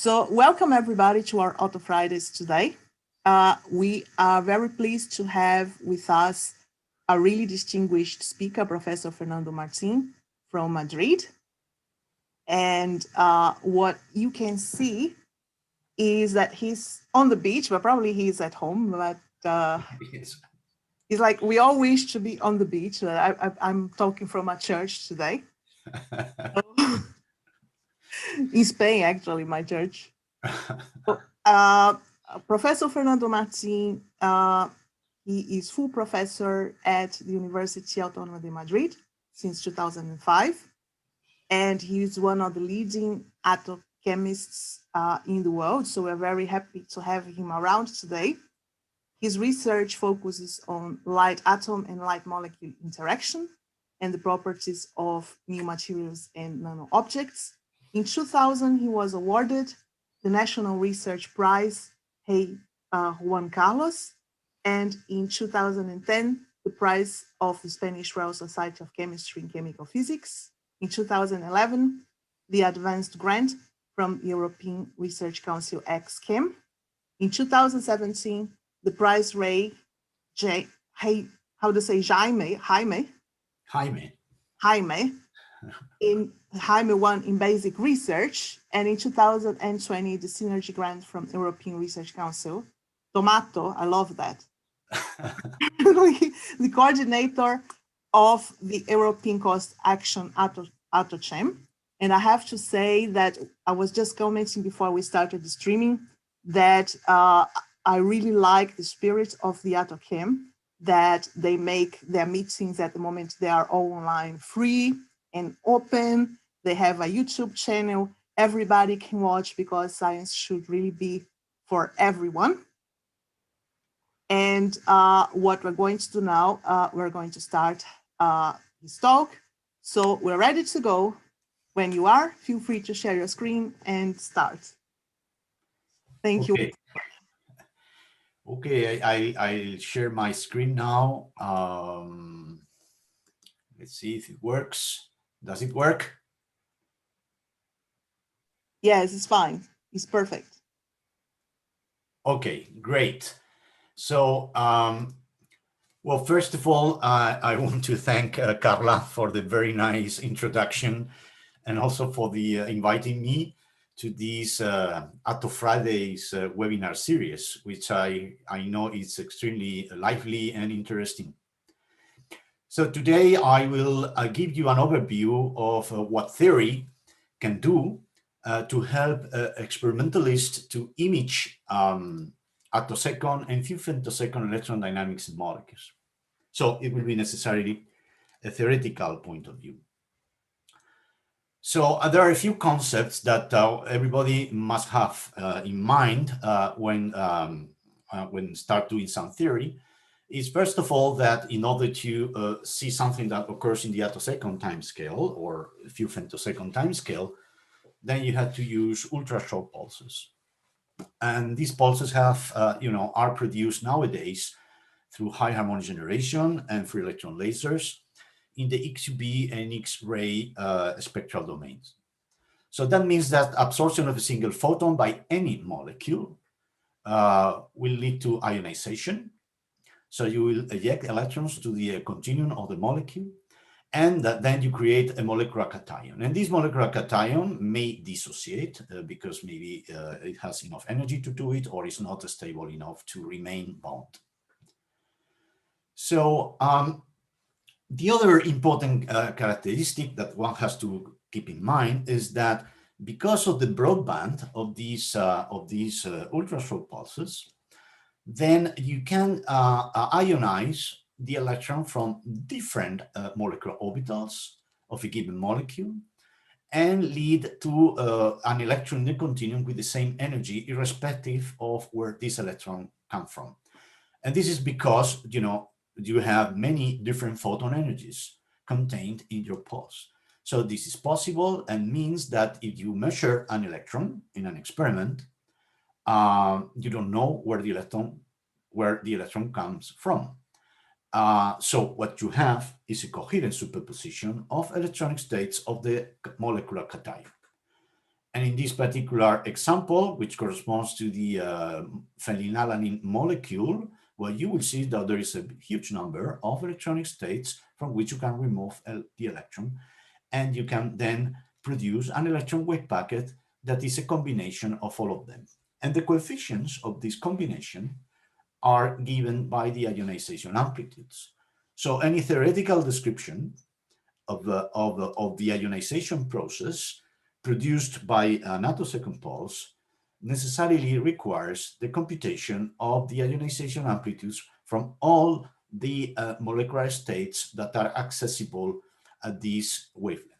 So welcome everybody to our Atto Fridays today. We are very pleased to have with us a really distinguished speaker, Professor Fernando Martin from Madrid. And what you can see is that he's on the beach, but probably he's at home. But Yes. it's like we all wish to be on the beach. I'm talking from a church today. In Spain, actually, my church. Professor Fernando Martin, he is full professor at the University Autónoma de Madrid since 2005, and he is one of the leading atom chemists in the world. So we're very happy to have him around today. His research focuses on light atom and light molecule interaction and the properties of new materials and nano objects. In 2000, he was awarded the National Research Prize, Hey Juan Carlos, and in 2010, the prize of the Spanish Royal Society of Chemistry and Chemical Physics. In 2011, the advanced grant from European Research Council XChem. In 2017, the prize Jaime won in basic research, and in 2020, the Synergy Grant from European Research Council. Tomato, I love that. The coordinator of the European Cost Action AutoChem. And I have to say that I was just commenting before we started the streaming that I really like the spirit of the AutoChem, that they make their meetings at the moment, they are all online, free and open. They have a YouTube channel everybody can watch, because science should really be for everyone. And what we're going to do now, we're going to start this talk. So we're ready to go. When you are, feel free to share your screen and start. Thank you. Okay, I'll share my screen now. Let's see if it works. Does it work? Yes, it's fine. It's perfect. Okay, great. So, well, first of all, I want to thank Carla for the very nice introduction, and also for the inviting me to this Atto Fridays webinar series, which I know is extremely lively and interesting. So today I will give you an overview of what theory can do to help experimentalists to image attosecond and few femtosecond electron dynamics in molecules. So it will be necessarily a theoretical point of view. So there are a few concepts that everybody must have in mind when start doing some theory. Is first of all that in order to see something that occurs in the attosecond time scale or a few femtosecond time scale, then you have to use ultra short pulses. And these pulses have, are produced nowadays through high harmonic generation and free electron lasers in the XUV and X-ray spectral domains. So that means that absorption of a single photon by any molecule will lead to ionization. So you will eject electrons to the continuum of the molecule, and then you create a molecular cation. And this molecular cation may dissociate because maybe it has enough energy to do it, or is not stable enough to remain bound. So the other important characteristic that one has to keep in mind is that because of the broadband of these ultrashort pulses, then you can ionize the electron from different molecular orbitals of a given molecule and lead to an electron in the continuum with the same energy, irrespective of where this electron comes from. And this is because, you have many different photon energies contained in your pulse. So this is possible and means that if you measure an electron in an experiment, you don't know where the electron comes from. So what you have is a coherent superposition of electronic states of the molecular cation. And in this particular example, which corresponds to the phenylalanine molecule, well, you will see that there is a huge number of electronic states from which you can remove the electron, and you can then produce an electron wave packet that is a combination of all of them. And the coefficients of this combination are given by the ionization amplitudes. So any theoretical description of the ionization process produced by an attosecond pulse necessarily requires the computation of the ionization amplitudes from all the molecular states that are accessible at this wavelength.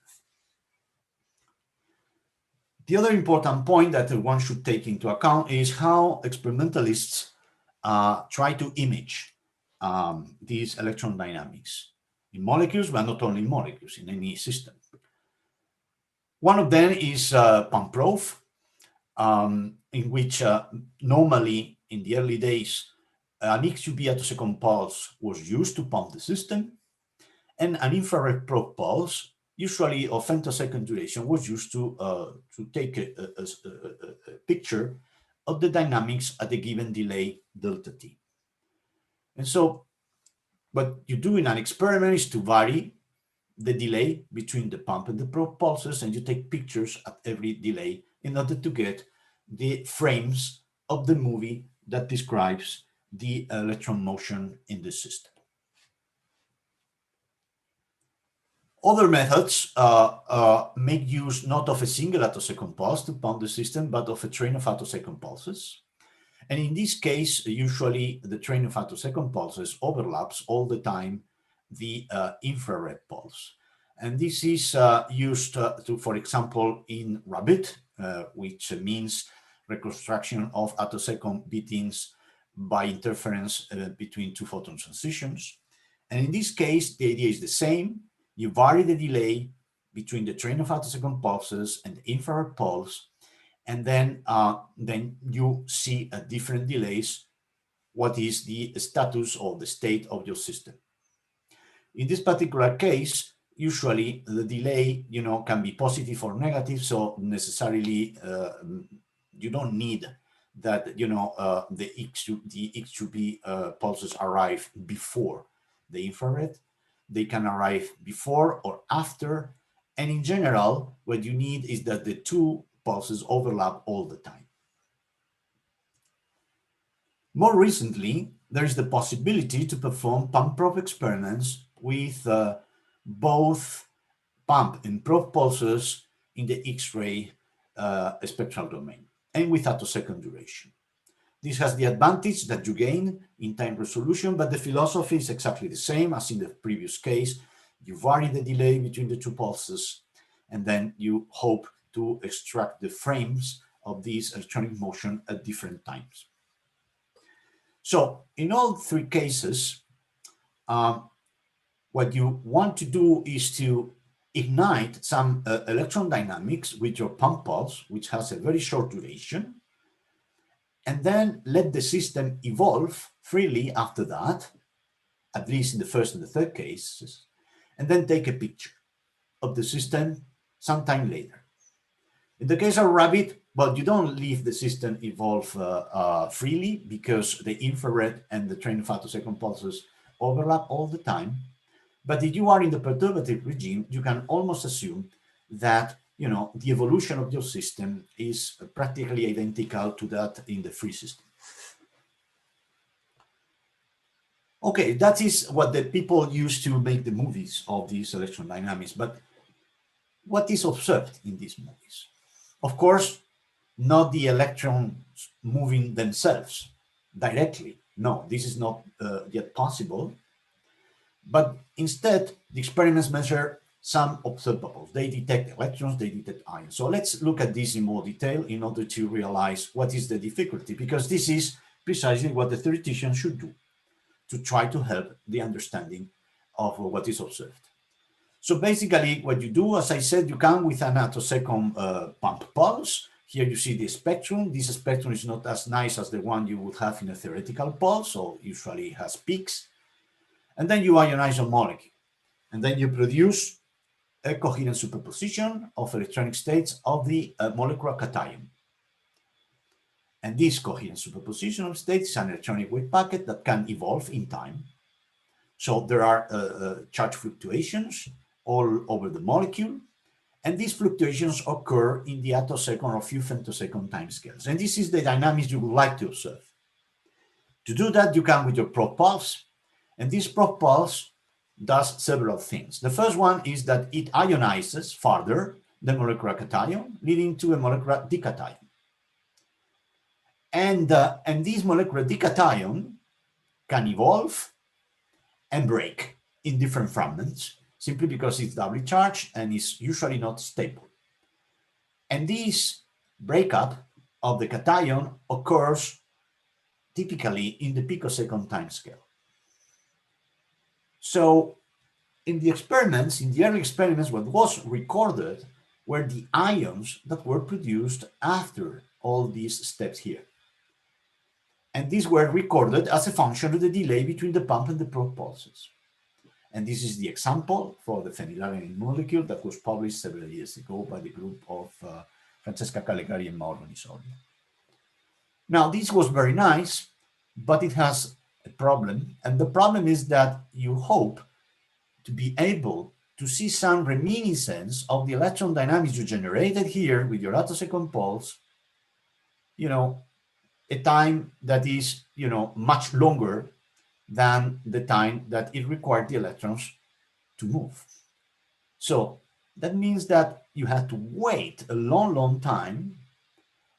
The other important point that one should take into account is how experimentalists try to image these electron dynamics in molecules, but not only molecules, in any system. One of them is pump-proof, in which normally in the early days, an XUV attosecond pulse was used to pump the system, and an infrared probe pulse, usually of femtosecond duration, was used to take a picture of the dynamics at a given delay delta t. And so what you do in an experiment is to vary the delay between the pump and the probe pulses, and you take pictures at every delay in order to get the frames of the movie that describes the electron motion in the system. Other methods make use not of a single attosecond pulse to pump the system, but of a train of attosecond pulses. And in this case, usually the train of attosecond pulses overlaps all the time the infrared pulse. And this is used to, for example, in rabbit, which means reconstruction of attosecond beatings by interference between two photon transitions. And in this case, the idea is the same. You vary the delay between the train of attosecond pulses and the infrared pulse, and then you see at different delays what is the status or the state of your system. In this particular case, usually the delay, can be positive or negative, so necessarily you don't need that, the X2B pulses arrive before the infrared. They can arrive before or after, and in general, what you need is that the two pulses overlap all the time. More recently, there is the possibility to perform pump-probe experiments with both pump and probe pulses in the X-ray spectral domain and with attosecond duration. This has the advantage that you gain in time resolution, but the philosophy is exactly the same as in the previous case. You vary the delay between the two pulses, and then you hope to extract the frames of this electronic motion at different times. So in all three cases, what you want to do is to ignite some electron dynamics with your pump pulse, which has a very short duration, and then let the system evolve freely after that, at least in the first and the third cases, and then take a picture of the system sometime later. In the case of rabbit, well, you don't leave the system evolve freely because the infrared and the train of attosecond pulses overlap all the time. But if you are in the perturbative regime, you can almost assume that the evolution of your system is practically identical to that in the free system. Okay, that is what the people use to make the movies of these electron dynamics. But what is observed in these movies? Of course, not the electrons moving themselves directly. No, this is not yet possible. But instead, the experiments measure some observables. They detect electrons, they detect ions. So let's look at this in more detail in order to realize what is the difficulty, because this is precisely what the theoretician should do to try to help the understanding of what is observed. So basically what you do, as I said, you come with an attosecond pump pulse. Here you see the spectrum. This spectrum is not as nice as the one you would have in a theoretical pulse, so usually it has peaks. And then you ionize a molecule. And then you produce a coherent superposition of electronic states of the molecular cation. And this coherent superposition of states is an electronic wave packet that can evolve in time. So there are charge fluctuations all over the molecule, and these fluctuations occur in the attosecond or few femtosecond timescales. And this is the dynamics you would like to observe. To do that, you come with your probe pulse, and this probe pulse does several things. The first one is that it ionizes further the molecular cation, leading to a molecular dication. And this molecular dication can evolve and break in different fragments, simply because it's doubly charged and is usually not stable. And this breakup of the cation occurs typically in the picosecond timescale. So in the experiments, in the early experiments, what was recorded were the ions that were produced after all these steps here. And these were recorded as a function of the delay between the pump and the probe pulses. And this is the example for the phenylalanine molecule that was published several years ago by the group of Francesca Calegari and Mauro Nisoli. Now, this was very nice, but it has a problem. And the problem is that you hope to be able to see some reminiscence of the electron dynamics you generated here with your attosecond pulse, a time that is, much longer than the time that it required the electrons to move. So that means that you have to wait a long, long time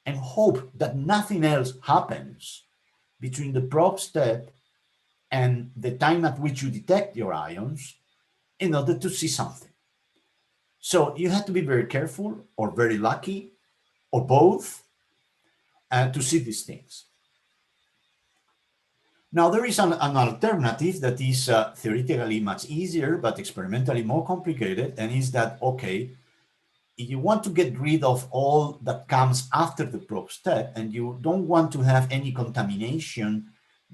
and hope that nothing else happens between the probe step and the time at which you detect your ions in order to see something. So you have to be very careful or very lucky or both to see these things. Now, there is an alternative that is theoretically much easier, but experimentally more complicated, and is that, okay, if you want to get rid of all that comes after the probe step, and you don't want to have any contamination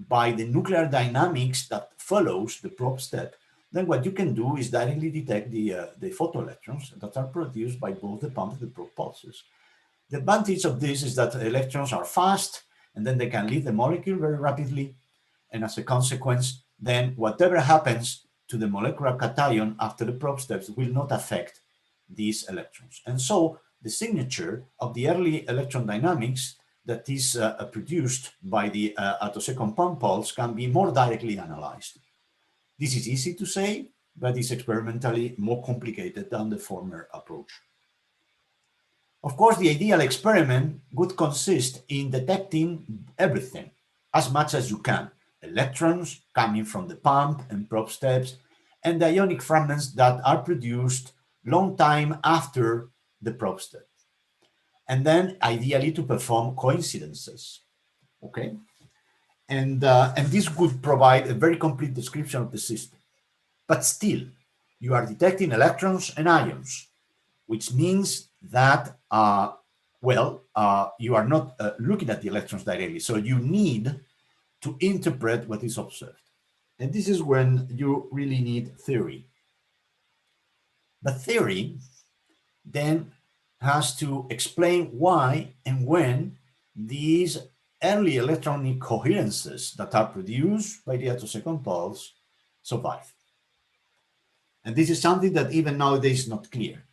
by the nuclear dynamics that follows the probe step, then what you can do is directly detect the photoelectrons that are produced by both the pump and the probe pulses. The advantage of this is that electrons are fast, and then they can leave the molecule very rapidly. And as a consequence, then whatever happens to the molecular cation after the probe steps will not affect these electrons. And so the signature of the early electron dynamics that is produced by the attosecond pump pulse can be more directly analyzed. This is easy to say, but is experimentally more complicated than the former approach. Of course, the ideal experiment would consist in detecting everything as much as you can. Electrons coming from the pump and probe steps, and the ionic fragments that are produced long time after the probe step. And then ideally to perform coincidences, okay? And this would provide a very complete description of the system. But still, you are detecting electrons and ions, which means that, you are not looking at the electrons directly. So you need to interpret what is observed. And this is when you really need theory. But theory then has to explain why and when these early electronic coherences that are produced by the attosecond pulse survive. And this is something that even nowadays is not clear.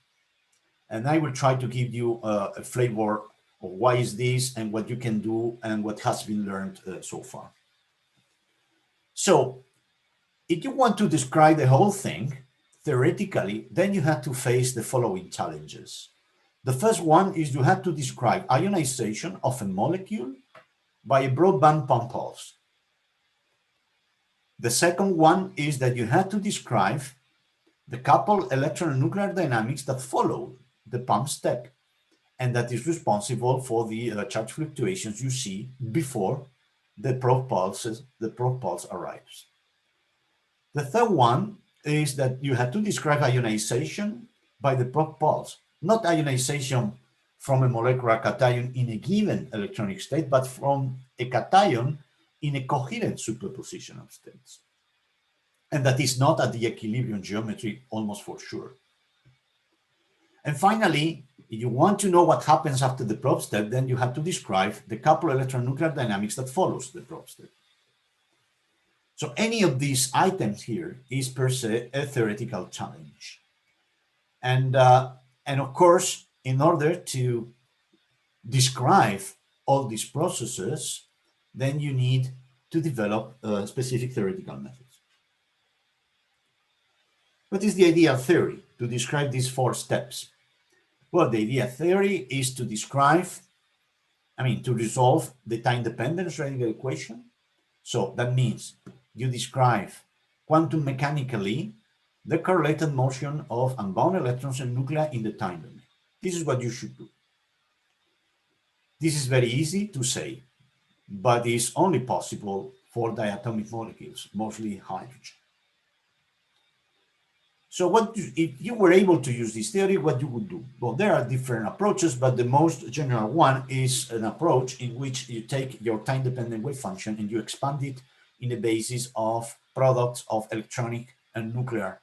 And I will try to give you a flavor of why is this and what you can do and what has been learned so far. So if you want to describe the whole thing, theoretically, then you have to face the following challenges. The first one is you have to describe ionization of a molecule by a broadband pump pulse. The second one is that you have to describe the coupled electron and nuclear dynamics that follow the pump step, and that is responsible for the charge fluctuations you see before the probe pulse arrives. The third one is that you have to describe ionization by the probe pulse, not ionization from a molecular cation in a given electronic state, but from a cation in a coherent superposition of states. And that is not at the equilibrium geometry, almost for sure. And finally, if you want to know what happens after the probe step, then you have to describe the coupled electron nuclear dynamics that follows the probe step. So any of these items here is per se a theoretical challenge. And of course, in order to describe all these processes, then you need to develop specific theoretical methods. What is the ideal theory to describe these 4 steps? Well, the ideal theory is to describe, to resolve the time-dependent Schrödinger equation. So that means you describe quantum mechanically the correlated motion of unbound electrons and nuclei in the time domain. This is what you should do. This is very easy to say, but is only possible for diatomic molecules, mostly hydrogen. So if you were able to use this theory, what you would do? Well, there are different approaches, but the most general one is an approach in which you take your time-dependent wave function and you expand it in the basis of products of electronic and nuclear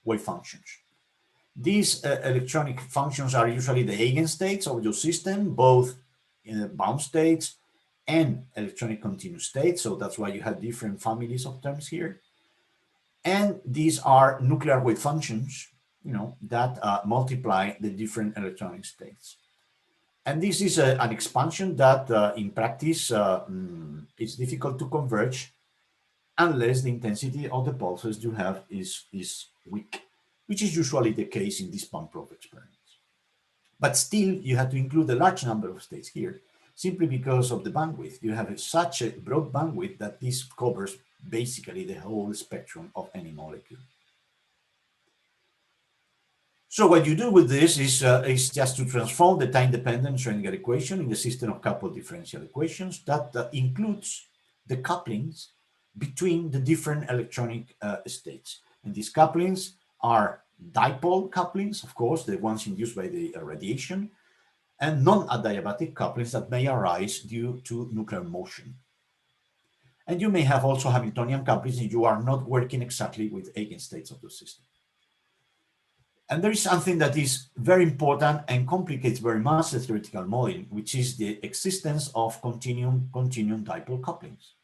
wave functions. These electronic functions are usually the eigenstates of your system, both in the bound states and electronic continuous states. So that's why you have different families of terms here. And these are nuclear wave functions, that multiply the different electronic states. And this is an expansion that in practice it's difficult to converge unless the intensity of the pulses you have is weak, which is usually the case in these pump-probe experiments. But still, you have to include a large number of states here, simply because of the bandwidth. You have such a broad bandwidth that this covers basically the whole spectrum of any molecule. So what you do with this is just to transform the time-dependent Schrödinger equation in the system of coupled differential equations that includes the couplings between the different electronic states. And these couplings are dipole couplings, of course, the ones induced by the radiation, and non-adiabatic couplings that may arise due to nuclear motion. And you may have also Hamiltonian couplings if you are not working exactly with eigenstates of the system. And there is something that is very important and complicates very much the theoretical modeling, which is the existence of continuum dipole couplings.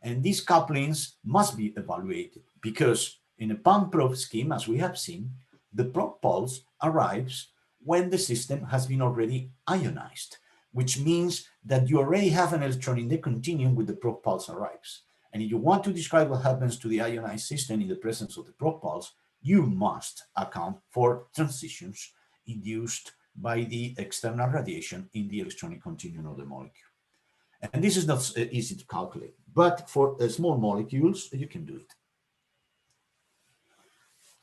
And these couplings must be evaluated because in a pump-probe scheme, as we have seen, the probe pulse arrives when the system has been already ionized, which means that you already have an electron in the continuum when the probe pulse arrives. And if you want to describe what happens to the ionized system in the presence of the probe pulse, you must account for transitions induced by the external radiation in the electronic continuum of the molecule. And this is not easy to calculate, but for small molecules, you can do it.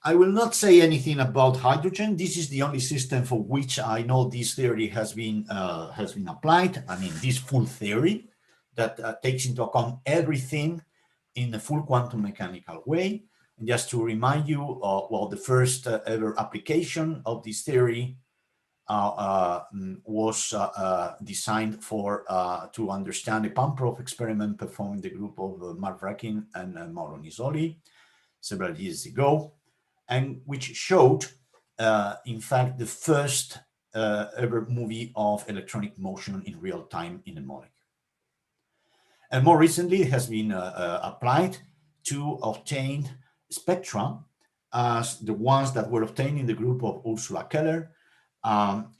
I will not say anything about hydrogen. This is the only system for which I know this theory has been applied. This full theory that takes into account everything in a full quantum mechanical way. And just to remind you, the first ever application of this theory was designed to understand a pump-probe experiment performed in the group of Mark Rakin and Mauro Nisoli several years ago, and which showed, in fact, the first ever movie of electronic motion in real time in a molecule. And more recently, it has been applied to obtain spectra as the ones that were obtained in the group of Ursula Keller,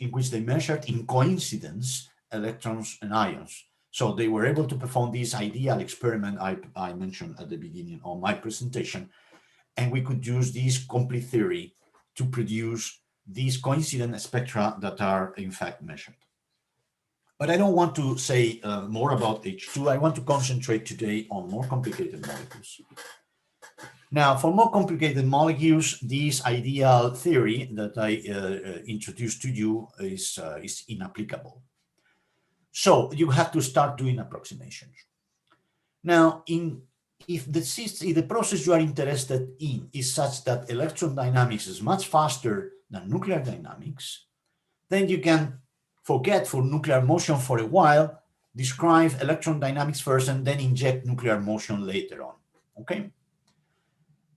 in which they measured in coincidence electrons and ions. So they were able to perform this ideal experiment I mentioned at the beginning of my presentation, and we could use this complete theory to produce these coincident spectra that are in fact measured. But I don't want to say more about H2. I want to concentrate today on more complicated molecules. Now, for more complicated molecules, this ideal theory that I introduced to you is inapplicable. So you have to start doing approximations. Now, if the process you are interested in is such that electron dynamics is much faster than nuclear dynamics, then you can forget for nuclear motion for a while, describe electron dynamics first, and then inject nuclear motion later on, okay?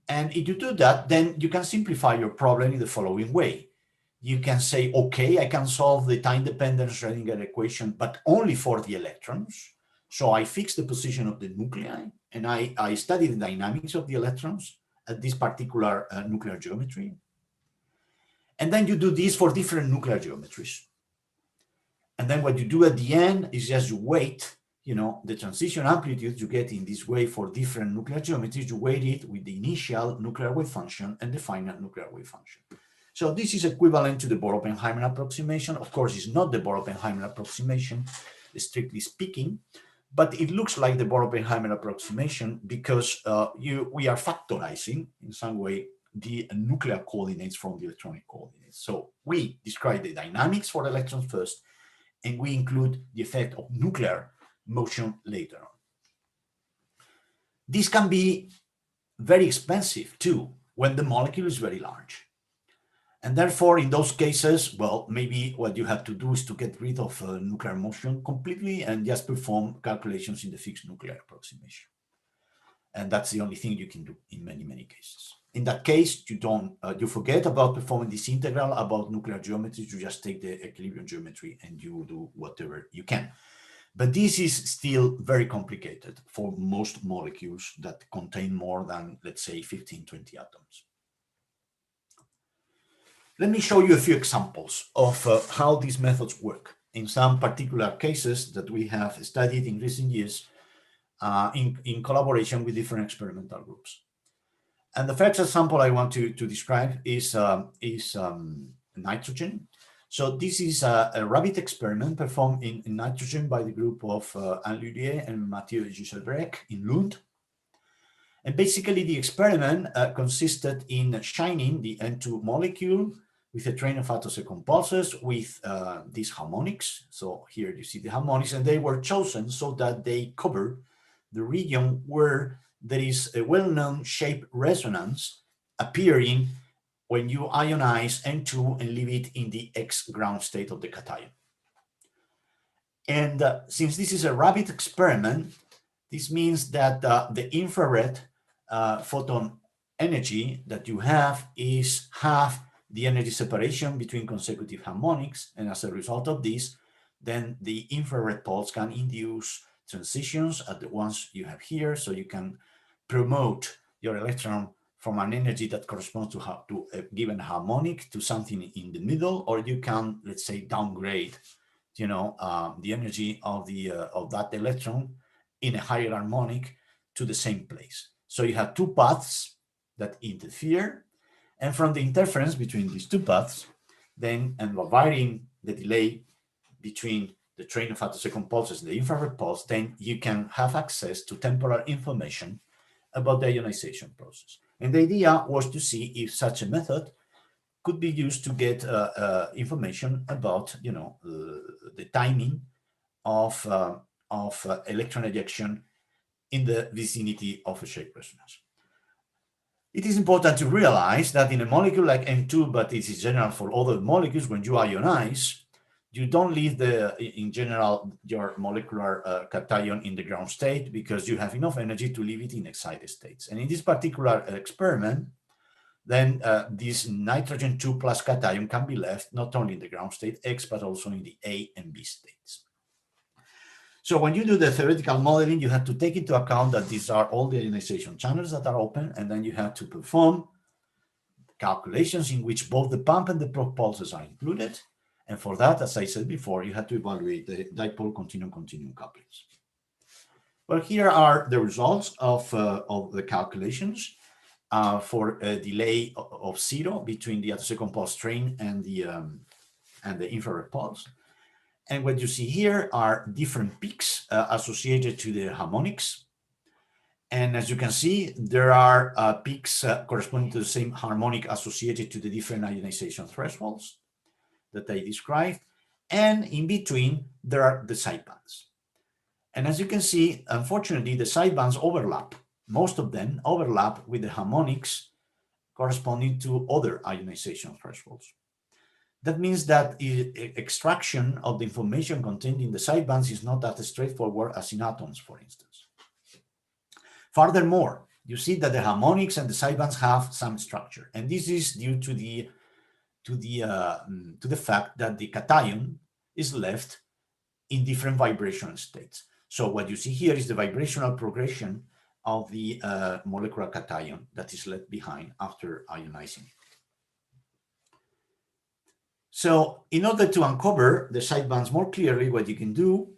And if you do that, then you can simplify your problem in the following way. you can say, okay, I can solve the time-dependent Schrödinger equation, but only for the electrons. So I fix the position of the nuclei, and I study the dynamics of the electrons at this particular nuclear geometry. And then you do this for different nuclear geometries. And then what you do at the end is just you weight, the transition amplitude you get in this way for different nuclear geometries, you weight it with the initial nuclear wave function and the final nuclear wave function. So this is equivalent to the Bohr-Oppenheimer approximation. Of course, it's not the Bohr-Oppenheimer approximation, strictly speaking, but it looks like the Bohr-Oppenheimer approximation because we are factorizing in some way the nuclear coordinates from the electronic coordinates. So we describe the dynamics for electrons first, and we include the effect of nuclear motion later on. This can be very expensive too when the molecule is very large. And therefore, in those cases, well, maybe what you have to do is to get rid of nuclear motion completely and just perform calculations in the fixed nuclear approximation. And that's the only thing you can do in many, many cases. In that case, you forget about performing this integral about nuclear geometry. You just take the equilibrium geometry and you do whatever you can. But this is still very complicated for most molecules that contain more than, let's say, 15, 20 atoms. Let me show you a few examples of how these methods work in some particular cases that we have studied in recent years in collaboration with different experimental groups. And the first example I want to describe is nitrogen. So this is a rabbit experiment performed in nitrogen by the group of Anne Lullier and Mathieu Giselbrec in Lund. And basically the experiment consisted in shining the N2 molecule with a train of attosecond pulses with these harmonics. So here you see the harmonics, and they were chosen so that they cover the region where there is a well-known shape resonance appearing when you ionize N2 and leave it in the X ground state of the cation. And since this is a rabbit experiment, this means that the infrared photon energy that you have is half the energy separation between consecutive harmonics. And as a result of this, then the infrared pulse can induce transitions at the ones you have here. So you can promote your electron from an energy that corresponds to a given harmonic to something in the middle, or you can, let's say, downgrade, the energy of that electron in a higher harmonic to the same place. So you have two paths that interfere, and from the interference between these two paths, then and varying the delay between the train of attosecond pulses and the infrared pulse, then you can have access to temporal information about the ionization process. And the idea was to see if such a method could be used to get information about, the timing of electron ejection in the vicinity of a shape resonance. It is important to realize that in a molecule like N2, but this is general for other molecules, when you ionize, you don't leave in general, your molecular cation in the ground state because you have enough energy to leave it in excited states. And in this particular experiment, then this nitrogen 2 plus cation can be left not only in the ground state X, but also in the A and B states. So when you do the theoretical modeling, you have to take into account that these are all the ionization channels that are open, and then you have to perform calculations in which both the pump and the probe pulses are included. And for that, as I said before, you have to evaluate the dipole continuum couplings. Well, here are the results of the calculations for a delay of 0 between the attosecond pulse train and the infrared pulse. And what you see here are different peaks associated to the harmonics. And as you can see, there are peaks corresponding to the same harmonic associated to the different ionization thresholds that I described. And in between, there are the sidebands. And as you can see, unfortunately, the sidebands overlap. Most of them overlap with the harmonics corresponding to other ionization thresholds. That means that extraction of the information contained in the sidebands is not that straightforward as in atoms, for instance. Furthermore, you see that the harmonics and the sidebands have some structure, and this is due to the to the fact that the cation is left in different vibrational states. So what you see here is the vibrational progression of the molecular cation that is left behind after ionizing. So in order to uncover the sidebands more clearly, what you can do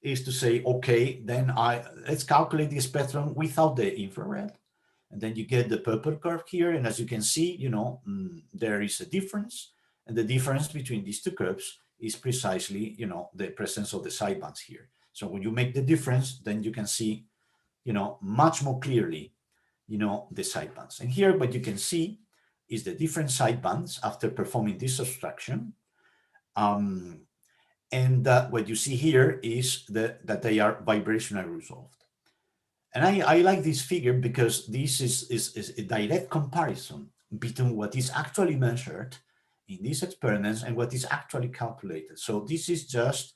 is to say, okay, then let's calculate the spectrum without the infrared. And then you get the purple curve here. And as you can see, there is a difference. And the difference between these two curves is precisely, the presence of the sidebands here. So when you make the difference, then you can see, much more clearly, the sidebands. And here what you can see is the different sidebands after performing this subtraction. And what you see here is that they are vibrationally resolved. And I like this figure because this is a direct comparison between what is actually measured in these experiments and what is actually calculated. So this is just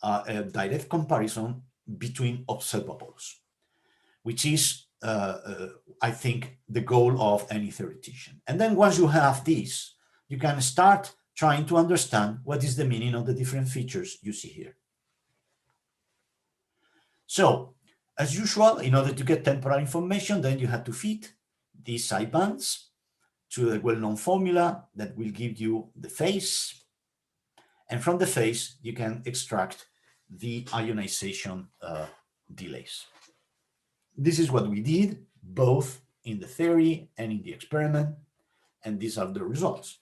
a direct comparison between observables, which is, I think, the goal of any theoretician. And then once you have this, you can start trying to understand what is the meaning of the different features you see here. So, as usual, in order to get temporal information, then you have to feed these sidebands to a well-known formula that will give you the phase. And from the phase, you can extract the ionization delays. This is what we did, both in the theory and in the experiment, and these are the results.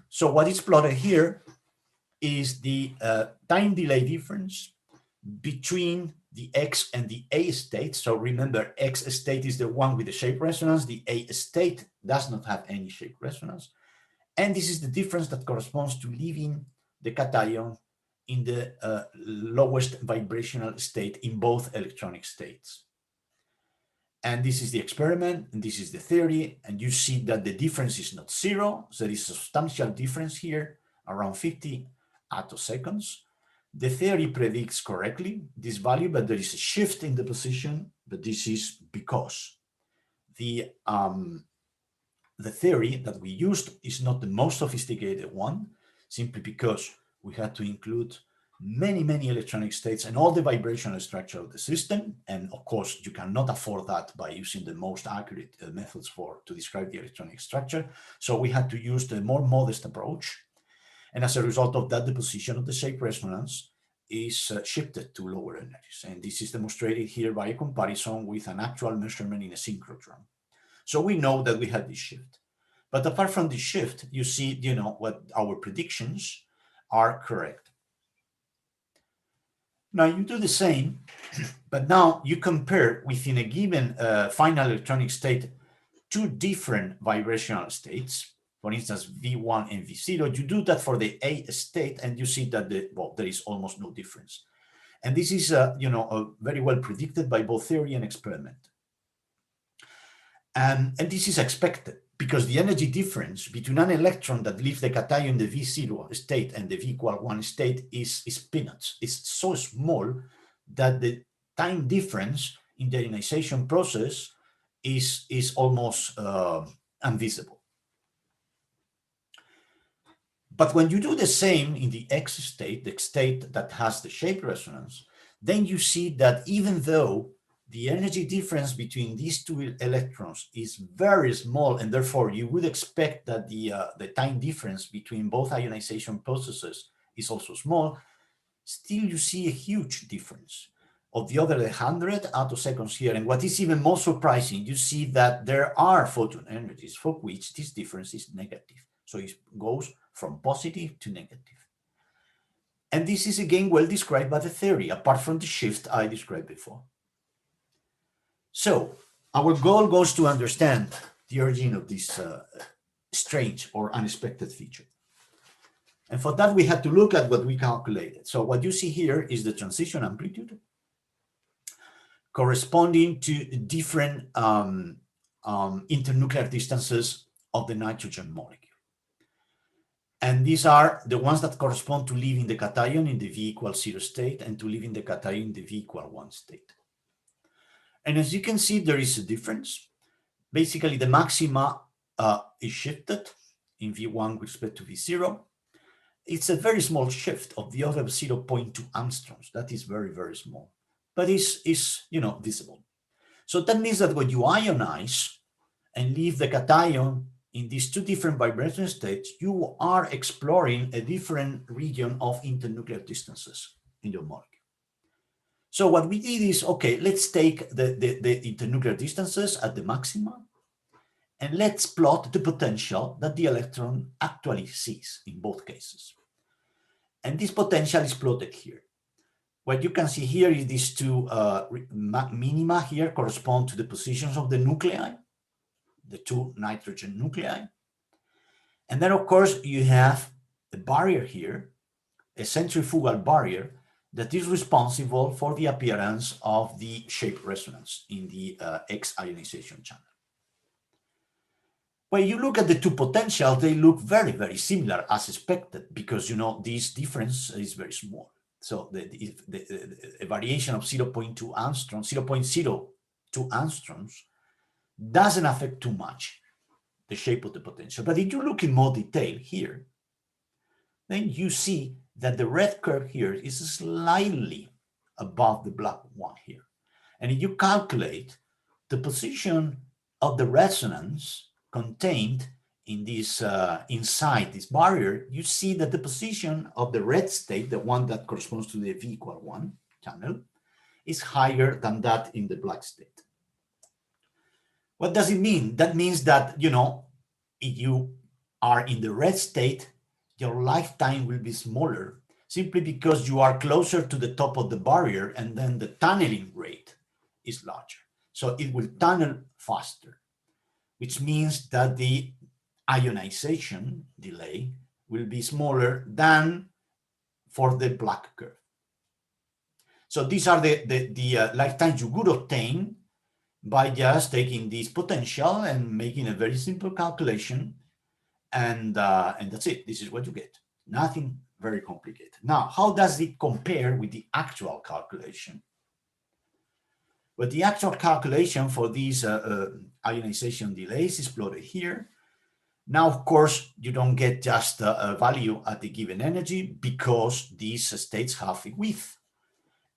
So what is plotted here is the time delay difference between the X and the A state. So remember, X state is the one with the shape resonance. The A state does not have any shape resonance. And this is the difference that corresponds to leaving the cation in the lowest vibrational state in both electronic states. And this is the experiment, and this is the theory, and you see that the difference is not zero, so there is a substantial difference here, around 50 attoseconds. The theory predicts correctly this value, but there is a shift in the position, but this is because the theory that we used is not the most sophisticated one, simply because we had to include many electronic states and all the vibrational structure of the system. And of course, you cannot afford that by using the most accurate methods to describe the electronic structure. So we had to use the more modest approach. And as a result of that, the position of the shape resonance is shifted to lower energies. And this is demonstrated here by a comparison with an actual measurement in a synchrotron. So we know that we had this shift. But apart from this shift, you see, what our predictions are correct. Now you do the same, but now you compare within a given final electronic state two different vibrational states, for instance, V1 and V0. You do that for the A state, and you see that there is almost no difference. And this is, very well predicted by both theory and experiment. And this is expected because the energy difference between an electron that leaves the cation in the V0 state and the V=1 state is peanuts. It's so small that the time difference in the ionization process is almost invisible. But when you do the same in the X state, the state that has the shape resonance, then you see that even though the energy difference between these two electrons is very small, and therefore you would expect that the time difference between both ionization processes is also small, still you see a huge difference of the other 100 attoseconds here. And what is even more surprising, you see that there are photon energies for which this difference is negative. So it goes from positive to negative. And this is again well described by the theory, apart from the shift I described before. So our goal goes to understand the origin of this strange or unexpected feature. And for that, we had to look at what we calculated. So what you see here is the transition amplitude corresponding to different internuclear distances of the nitrogen molecule. And these are the ones that correspond to leaving the cation in the V=0 state and to leaving the cation in the V=1 state. And as you can see, there is a difference. Basically, the maxima is shifted in V1 with respect to V0. It's a very small shift of the order of 0.2 angstroms. That is very, very small, but is visible. So that means that when you ionize and leave the cation in these two different vibration states, you are exploring a different region of internuclear distances in your molecule. So what we did is, okay, let's take the internuclear distances at the maxima, and let's plot the potential that the electron actually sees in both cases. And this potential is plotted here. What you can see here is these two minima here correspond to the positions of the nuclei, the two nitrogen nuclei. And then, of course, you have a barrier here, a centrifugal barrier that is responsible for the appearance of the shape resonance in the X ionization channel. When you look at the two potentials, they look very, very similar as expected, because this difference is very small. So a variation of 0.2 angstroms, 0.02 angstroms doesn't affect too much the shape of the potential. But if you look in more detail here, then you see that the red curve here is slightly above the black one here. And if you calculate the position of the resonance contained in this inside this barrier, you see that the position of the red state, the one that corresponds to the V=1 channel, is higher than that in the black state. What does it mean? That means that, if you are in the red state, your lifetime will be smaller simply because you are closer to the top of the barrier, and then the tunneling rate is larger. So it will tunnel faster, which means that the ionization delay will be smaller than for the black curve. So these are the lifetimes you could obtain by just taking this potential and making a very simple calculation, and that's it. This is what you get. Nothing very complicated. Now, how does it compare with the actual calculation? But the actual calculation for these ionization delays is plotted here. Now, of course, you don't get just a value at the given energy, because these states have a width.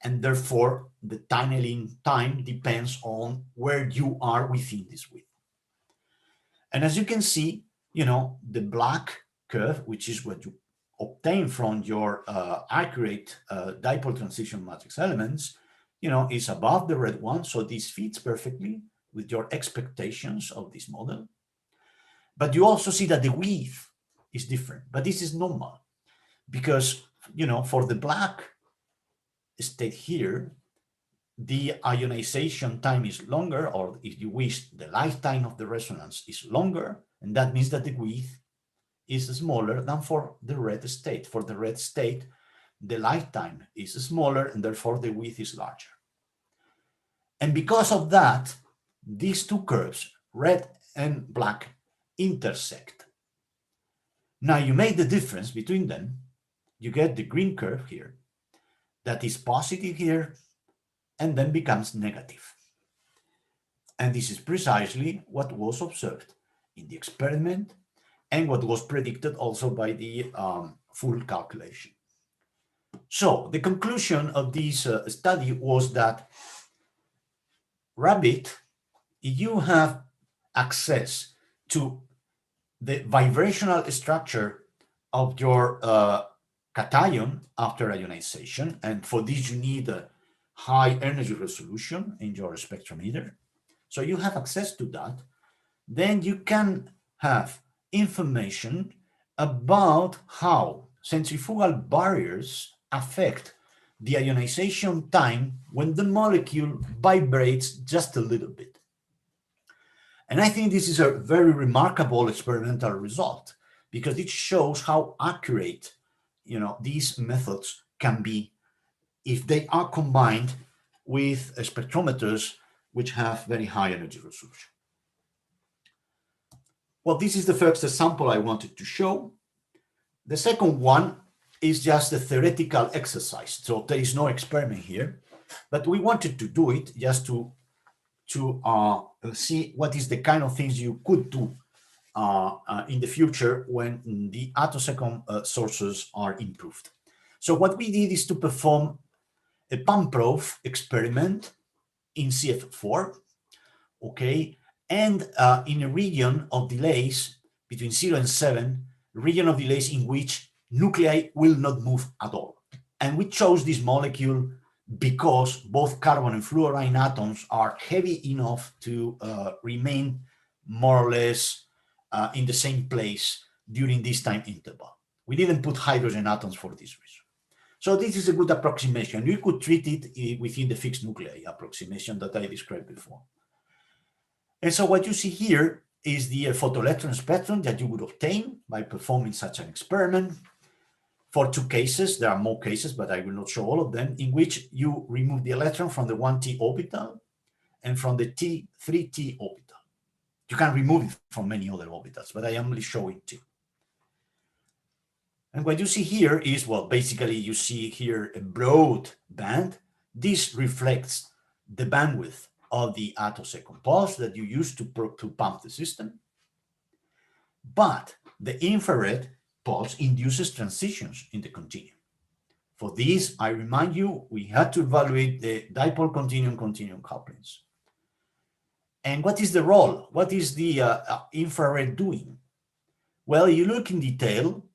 And therefore, the tunneling time depends on where you are within this width. And as you can see, the black curve, which is what you obtain from your accurate dipole transition matrix elements, is above the red one. So this fits perfectly with your expectations of this model. But you also see that the width is different. But this is normal, because, for the black state here, the ionization time is longer, or if you wish, the lifetime of the resonance is longer. And that means that the width is smaller than for the red state. For the red state, the lifetime is smaller, and therefore the width is larger. And because of that, these two curves, red and black, intersect. Now you make the difference between them, you get the green curve here that is positive here and then becomes negative. And this is precisely what was observed in the experiment and what was predicted also by the full calculation. So the conclusion of this study was that if you have access to the vibrational structure of your cation after ionization, and for this you need a high energy resolution in your spectrometer, so you have access to that, then you can have information about how centrifugal barriers affect the ionization time when the molecule vibrates just a little bit. And I think this is a very remarkable experimental result, because it shows how accurate, these methods can be if they are combined with spectrometers which have very high energy resolution. Well, this is the first example I wanted to show. The second one is just a theoretical exercise. So there is no experiment here, but we wanted to do it just to see what is the kind of things you could do in the future when the attosecond sources are improved. So what we did is to perform a pump-proof experiment in CF4, okay, and in a region of delays between 0 and 7, region of delays in which nuclei will not move at all. And we chose this molecule because both carbon and fluorine atoms are heavy enough to remain more or less in the same place during this time interval. We didn't put hydrogen atoms for this reason. So this is a good approximation. You could treat it within the fixed nuclei approximation that I described before. And so what you see here is the photoelectron spectrum that you would obtain by performing such an experiment. For two cases, there are more cases, but I will not show all of them, in which you remove the electron from the 1t orbital and from the 3t orbital. You can remove it from many other orbitals, but I am only showing two. And what you see here is, well, basically you see here a broad band. This reflects the bandwidth of the attosecond pulse that you use to pump the system. But the infrared pulse induces transitions in the continuum. For this, I remind you, we had to evaluate the dipole continuum couplings. And what is the role? What is the infrared doing? Well, you look in detail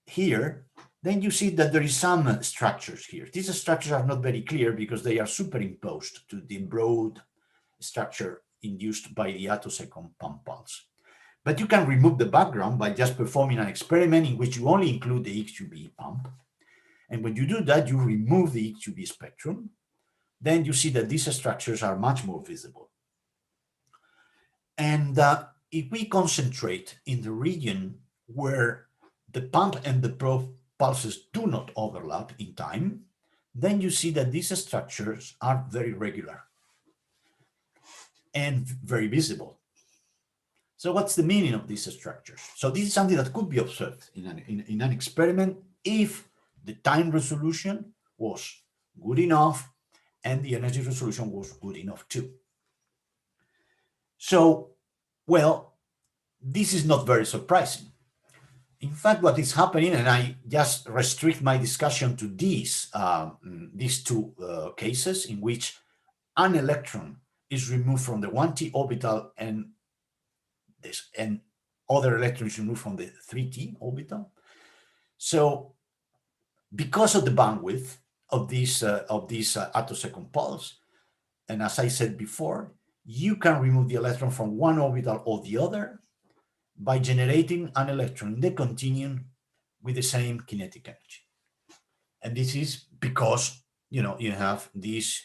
here, then you see that there is some structures here. These structures are not very clear because they are superimposed to the broad structure induced by the attosecond pump pulse. But you can remove the background by just performing an experiment in which you only include the XUV pump. And when you do that, you remove the XUV spectrum. Then you see that these structures are much more visible. And if we concentrate in the region where the pump and the probe pulses do not overlap in time, then you see that these structures are very regular and very visible. So what's the meaning of these structures? So this is something that could be observed in an experiment if the time resolution was good enough and the energy resolution was good enough too. So, well, this is not very surprising. In fact, what is happening, and I just restrict my discussion to these two cases in which an electron is removed from the 1t orbital and other electrons removed from the 3t orbital. So because of the bandwidth of this attosecond pulse, and as I said before, you can remove the electron from one orbital or the other by generating an electron in the continuum with the same kinetic energy. And this is because you have this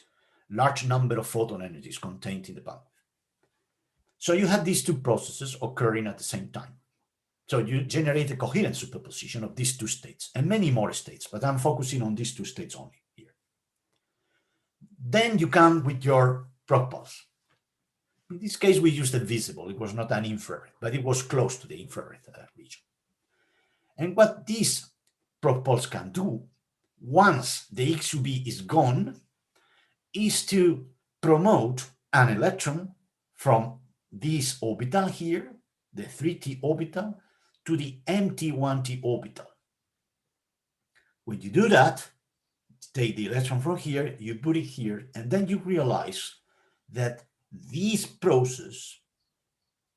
large number of photon energies contained in the bandwidth. So you have these two processes occurring at the same time. So you generate a coherent superposition of these two states and many more states, but I'm focusing on these two states only here. Then you come with your probe pulse. In this case, we used a visible. It was not an infrared, but it was close to the infrared region. And what this probe pulse can do, once the XUV is gone, is to promote an electron from this orbital here, the 3t orbital, to the empty 1t orbital. When you do that, take the electron from here, you put it here, and then you realize that this process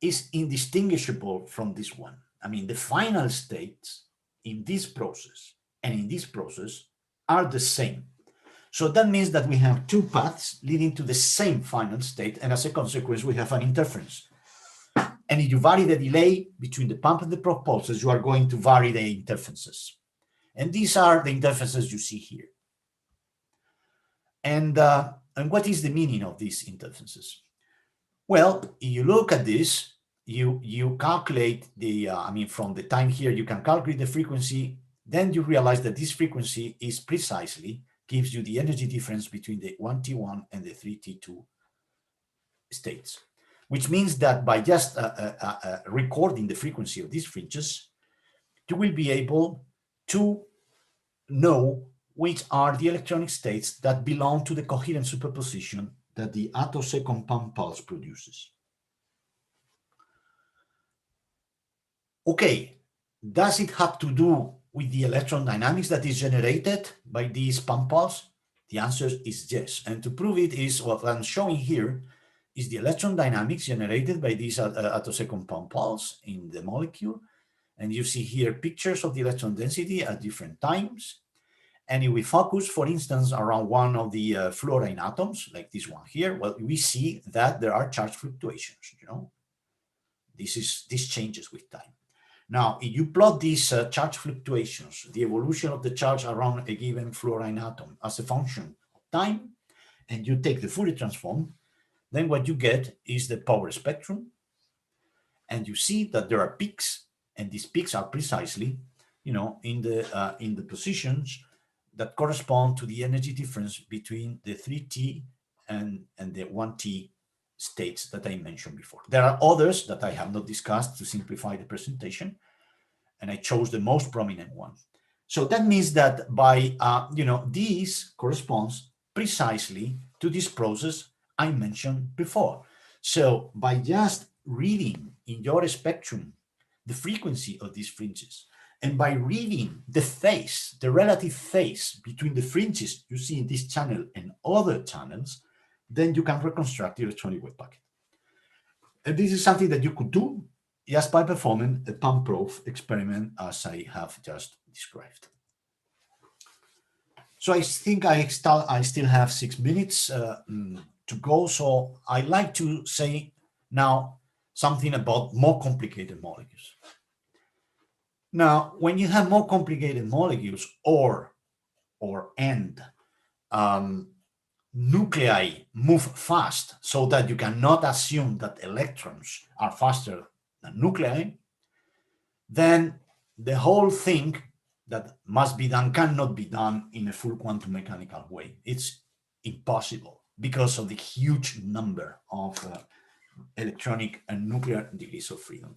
is indistinguishable from this one. I mean, the final states in this process and in this process are the same. So that means that we have two paths leading to the same final state, and as a consequence, we have an interference. And if you vary the delay between the pump and the probe pulses, you are going to vary the interferences. And these are the interferences you see here. And what is the meaning of these interferences? Well, if you look at this, you calculate the, from the time here, you can calculate the frequency. Then you realize that this frequency is precisely gives you the energy difference between the 1T1 and the 3T2 states, which means that by just recording the frequency of these fringes, you will be able to know which are the electronic states that belong to the coherent superposition that the attosecond pump pulse produces. Okay, does it have to do with the electron dynamics that is generated by these pump pulse? The answer is yes. And to prove it is what I'm showing here is the electron dynamics generated by these attosecond pump pulse in the molecule. And you see here pictures of the electron density at different times. And if we focus, for instance, around one of the fluorine atoms, like this one here, well, we see that there are charge fluctuations, you know. This changes with time. Now, if you plot these charge fluctuations, the evolution of the charge around a given fluorine atom as a function of time, and you take the Fourier transform, then what you get is the power spectrum. And you see that there are peaks, and these peaks are precisely, you know, in the positions that correspond to the energy difference between the 3T and the 1T states that I mentioned before. There are others that I have not discussed to simplify the presentation, and I chose the most prominent one. So that means that by, this corresponds precisely to this process I mentioned before. So by just reading in your spectrum the frequency of these fringes, and by reading the phase, the relative phase between the fringes you see in this channel and other channels, then you can reconstruct the electronic wave packet. And this is something that you could do just by performing a pump probe experiment as I have just described. So I think I still have 6 minutes to go. So I'd like to say now something about more complicated molecules. Now, when you have more complicated molecules and nuclei move fast so that you cannot assume that electrons are faster than nuclei, then the whole thing that must be done cannot be done in a full quantum mechanical way. It's impossible because of the huge number of electronic and nuclear degrees of freedom.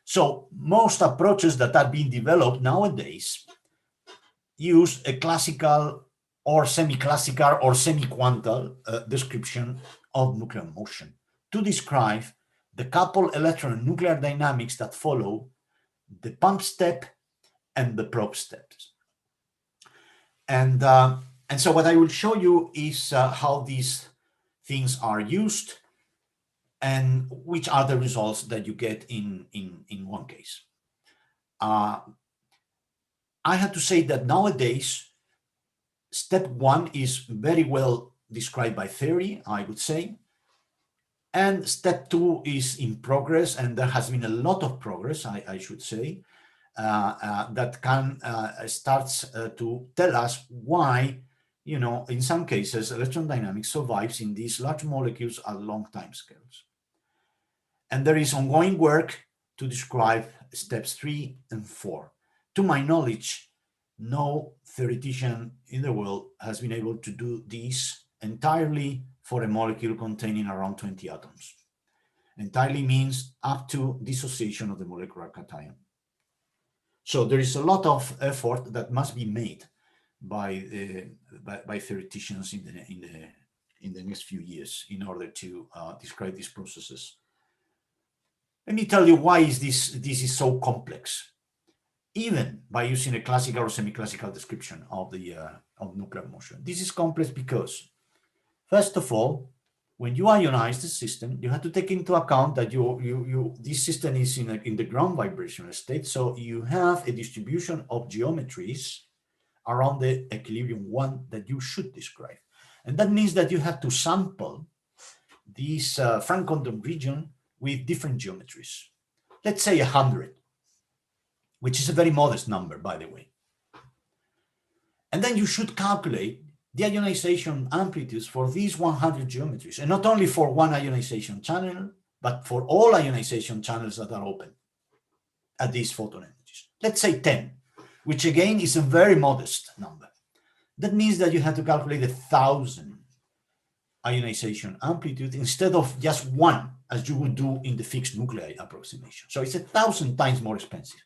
So most approaches that are being developed nowadays use a classical or semi-classical or semi-quantal description of nuclear motion to describe the coupled electron and nuclear dynamics that follow the pump step and the probe steps. And so what I will show you is how these things are used and which are the results that you get in one case. I have to say that nowadays, step one is very well described by theory, I would say. And step two is in progress, and there has been a lot of progress, I should say, that can start to tell us why, in some cases, electron dynamics survives in these large molecules at long time scales. And there is ongoing work to describe steps 3 and 4. To my knowledge, no theoretician in the world has been able to do this entirely for a molecule containing around 20 atoms. Entirely means up to dissociation of the molecular cation. So there is a lot of effort that must be made by theoreticians in the next few years in order to describe these processes. Let me tell you why this is so complex, even by using a classical or semi-classical description of nuclear motion. This is complex because, first of all, when you ionize the system, you have to take into account that this system is in the ground vibrational state, so you have a distribution of geometries around the equilibrium one that you should describe. And that means that you have to sample this Frank quantum region with different geometries. Let's say 100, which is a very modest number, by the way. And then you should calculate the ionization amplitudes for these 100 geometries, and not only for one ionization channel, but for all ionization channels that are open at these photon energies. Let's say 10, which again is a very modest number. That means that you have to calculate 1,000 ionization amplitude instead of just one, as you would do in the fixed nuclei approximation. So it's 1,000 times more expensive.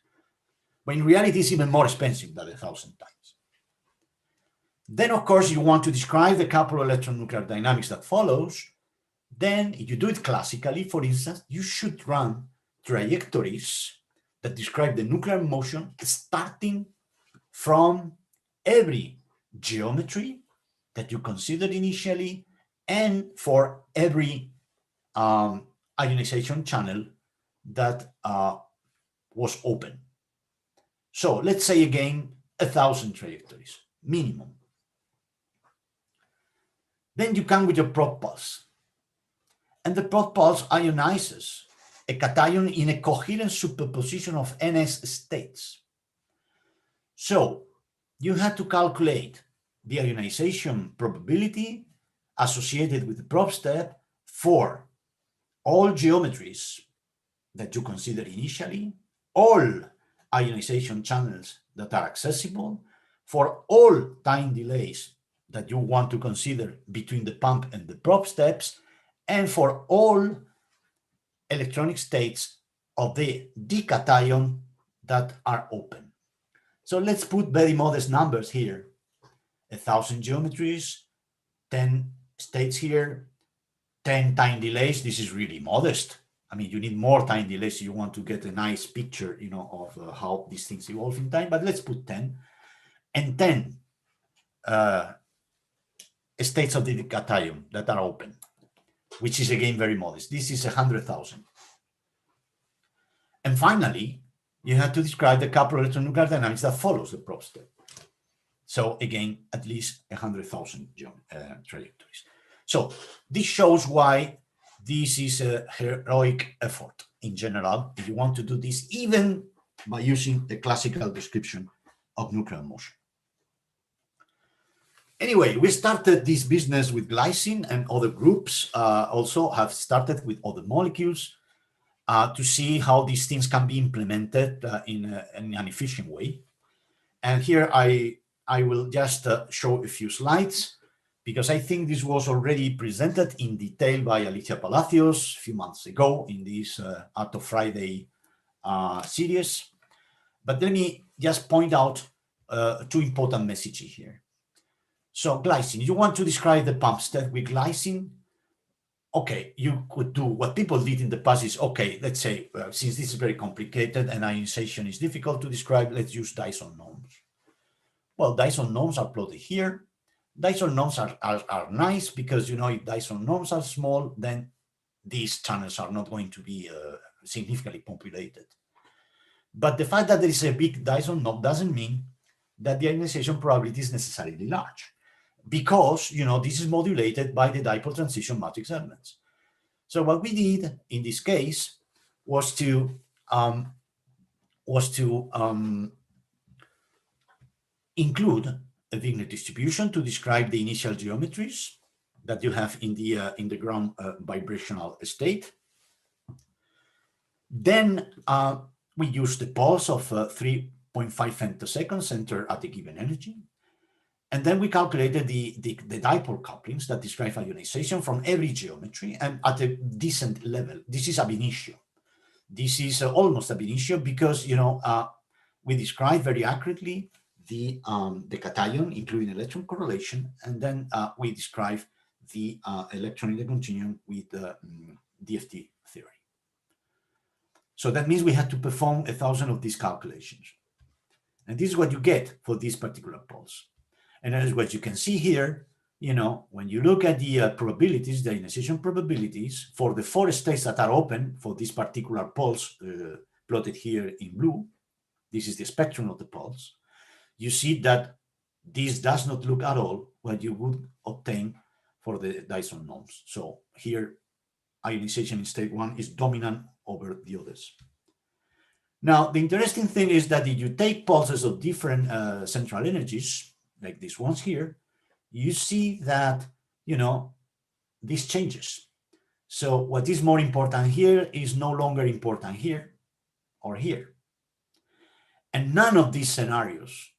But in reality, it's even more expensive than 1,000 times. Then, of course, you want to describe the coupled electron nuclear dynamics that follows. Then, if you do it classically, for instance, you should run trajectories that describe the nuclear motion starting from every geometry that you considered initially and for every ionization channel that was open. So let's say again 1,000 trajectories minimum. Then you come with your probe pulse, and the probe pulse ionizes a cation in a coherent superposition of NS states. So you had to calculate the ionization probability associated with the probe step for all geometries that you consider initially, all ionization channels that are accessible, for all time delays that you want to consider between the pump and the probe steps, and for all electronic states of the dication that are open. So let's put very modest numbers here. 1,000 geometries, 10 states here, 10 time delays. This is really modest. I mean, you need more time delays if you want to get a nice picture, you know, of how these things evolve in time. But let's put 10 and 10 states of the cation that are open, which is again very modest. This is 100,000. And finally, you have to describe the coupled electronuclear dynamics that follows the probe step. So again, at least 100,000 trajectories. So this shows why this is a heroic effort in general, if you want to do this, even by using the classical description of nuclear motion. Anyway, we started this business with glycine, and other groups also have started with other molecules to see how these things can be implemented in an efficient way. And here I will just show a few slides, because I think this was already presented in detail by Alicia Palacios a few months ago in this Atto Fridays series. But let me just point out two important messages here. So glycine, you want to describe the pump step with glycine? Okay, you could do what people did in the past is, okay, let's say, since this is very complicated and ionization is difficult to describe, let's use Dyson norms. Well, Dyson norms are plotted here. Dyson norms are nice because, you know, if Dyson norms are small, then these channels are not going to be significantly populated. But the fact that there is a big Dyson norm doesn't mean that the ionization probability is necessarily large, because, you know, this is modulated by the dipole transition matrix elements. So what we did in this case was to include a Wigner distribution to describe the initial geometries that you have in the ground vibrational state. Then we used the pulse of 3.5 femtoseconds centered at a given energy. And then we calculated the dipole couplings that describe ionization from every geometry and at a decent level. This is ab initio. This is almost ab initio because, you know, we describe very accurately the cation, including electron correlation, and then we describe the electron in the continuum with the DFT theory. So that means we had to perform 1,000 of these calculations. And this is what you get for this particular pulse. And as what you can see here, you know, when you look at the probabilities, the ionization probabilities for the 4 states that are open for this particular pulse, plotted here in blue, this is the spectrum of the pulse, you see that this does not look at all what you would obtain for the Dyson norms. So here, ionization in state 1 is dominant over the others. Now, the interesting thing is that if you take pulses of different central energies, like these ones here, you see that, you know, this changes. So what is more important here is no longer important here or here. And none of these scenarios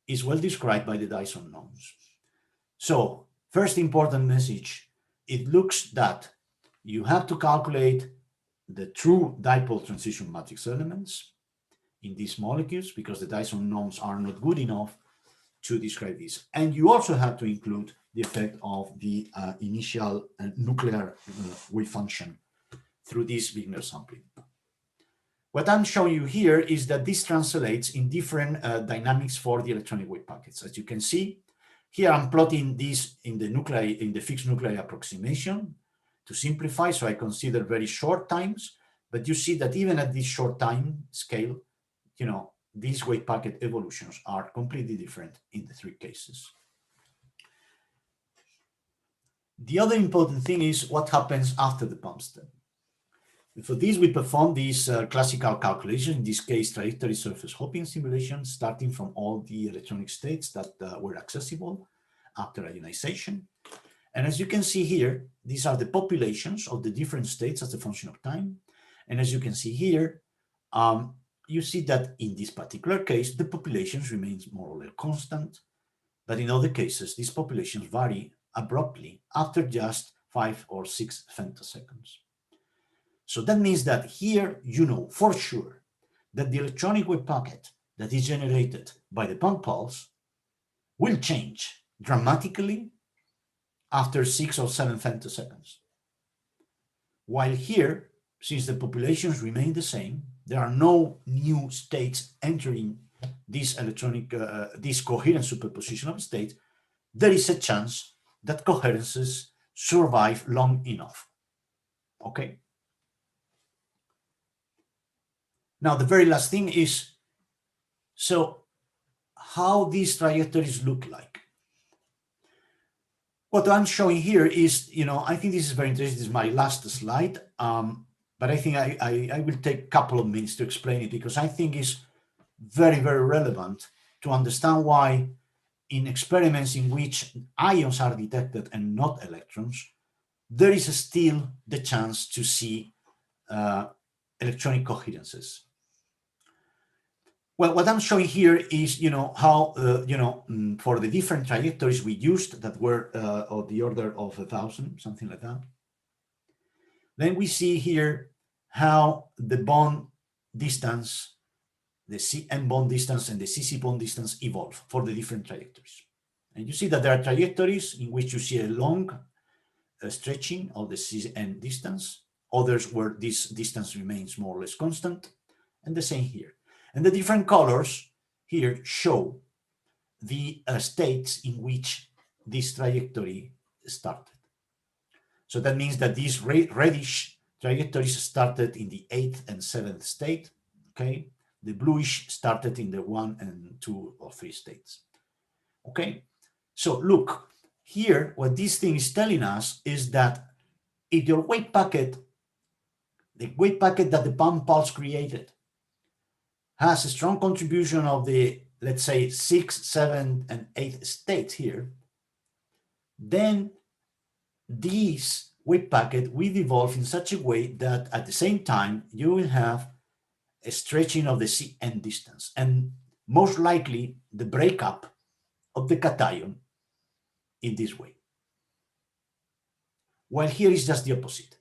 is well described by the Dyson norms. So first important message, it looks that you have to calculate the true dipole transition matrix elements in these molecules because the Dyson norms are not good enough to describe this. And you also have to include the effect of the initial nuclear wave function through this Wigner sampling. What I'm showing you here is that this translates in different dynamics for the electronic wave packets. As you can see, here I'm plotting this in the fixed nuclei approximation to simplify, so I consider very short times, but you see that even at this short time scale, you know, these wave packet evolutions are completely different in the three cases. The other important thing is what happens after the pump step. For this, we perform these classical calculations, in this case, trajectory surface hopping simulation, starting from all the electronic states that were accessible after ionization. And as you can see here, these are the populations of the different states as a function of time. And as you can see here, you see that in this particular case, the populations remains more or less constant. But in other cases, these populations vary abruptly after just 5 or 6 femtoseconds. So that means that here you know for sure that the electronic wave packet that is generated by the pump pulse will change dramatically after 6 or 7 femtoseconds. While here, since the populations remain the same, there are no new states entering this this coherent superposition of states, there is a chance that coherences survive long enough. Okay? Now, the very last thing is, so how these trajectories look like. What I'm showing here is, you know, I think this is very interesting. This is my last slide, but I think I will take a couple of minutes to explain it because I think it's very, very relevant to understand why in experiments in which ions are detected and not electrons, there is still the chance to see electronic coherences. Well, what I'm showing here is, you know, how, for the different trajectories we used that were of the order of 1,000, something like that. Then we see here how the bond distance, the CM bond distance and the CC bond distance evolve for the different trajectories. And you see that there are trajectories in which you see a long stretching of the CN distance, others where this distance remains more or less constant, and the same here. And the different colors here show the states in which this trajectory started. So that means that these reddish trajectories started in the 8th and 7th state, okay? The bluish started in the 1 and 2 or 3 states, okay? So look, here, what this thing is telling us is that if your wave packet, the wave packet that the pump pulse created, has a strong contribution of the, let's say, 6, 7, and 8 states here, then these wave packet will evolve in such a way that at the same time you will have a stretching of the CN distance and most likely the breakup of the cation in this way. While here is just the opposite.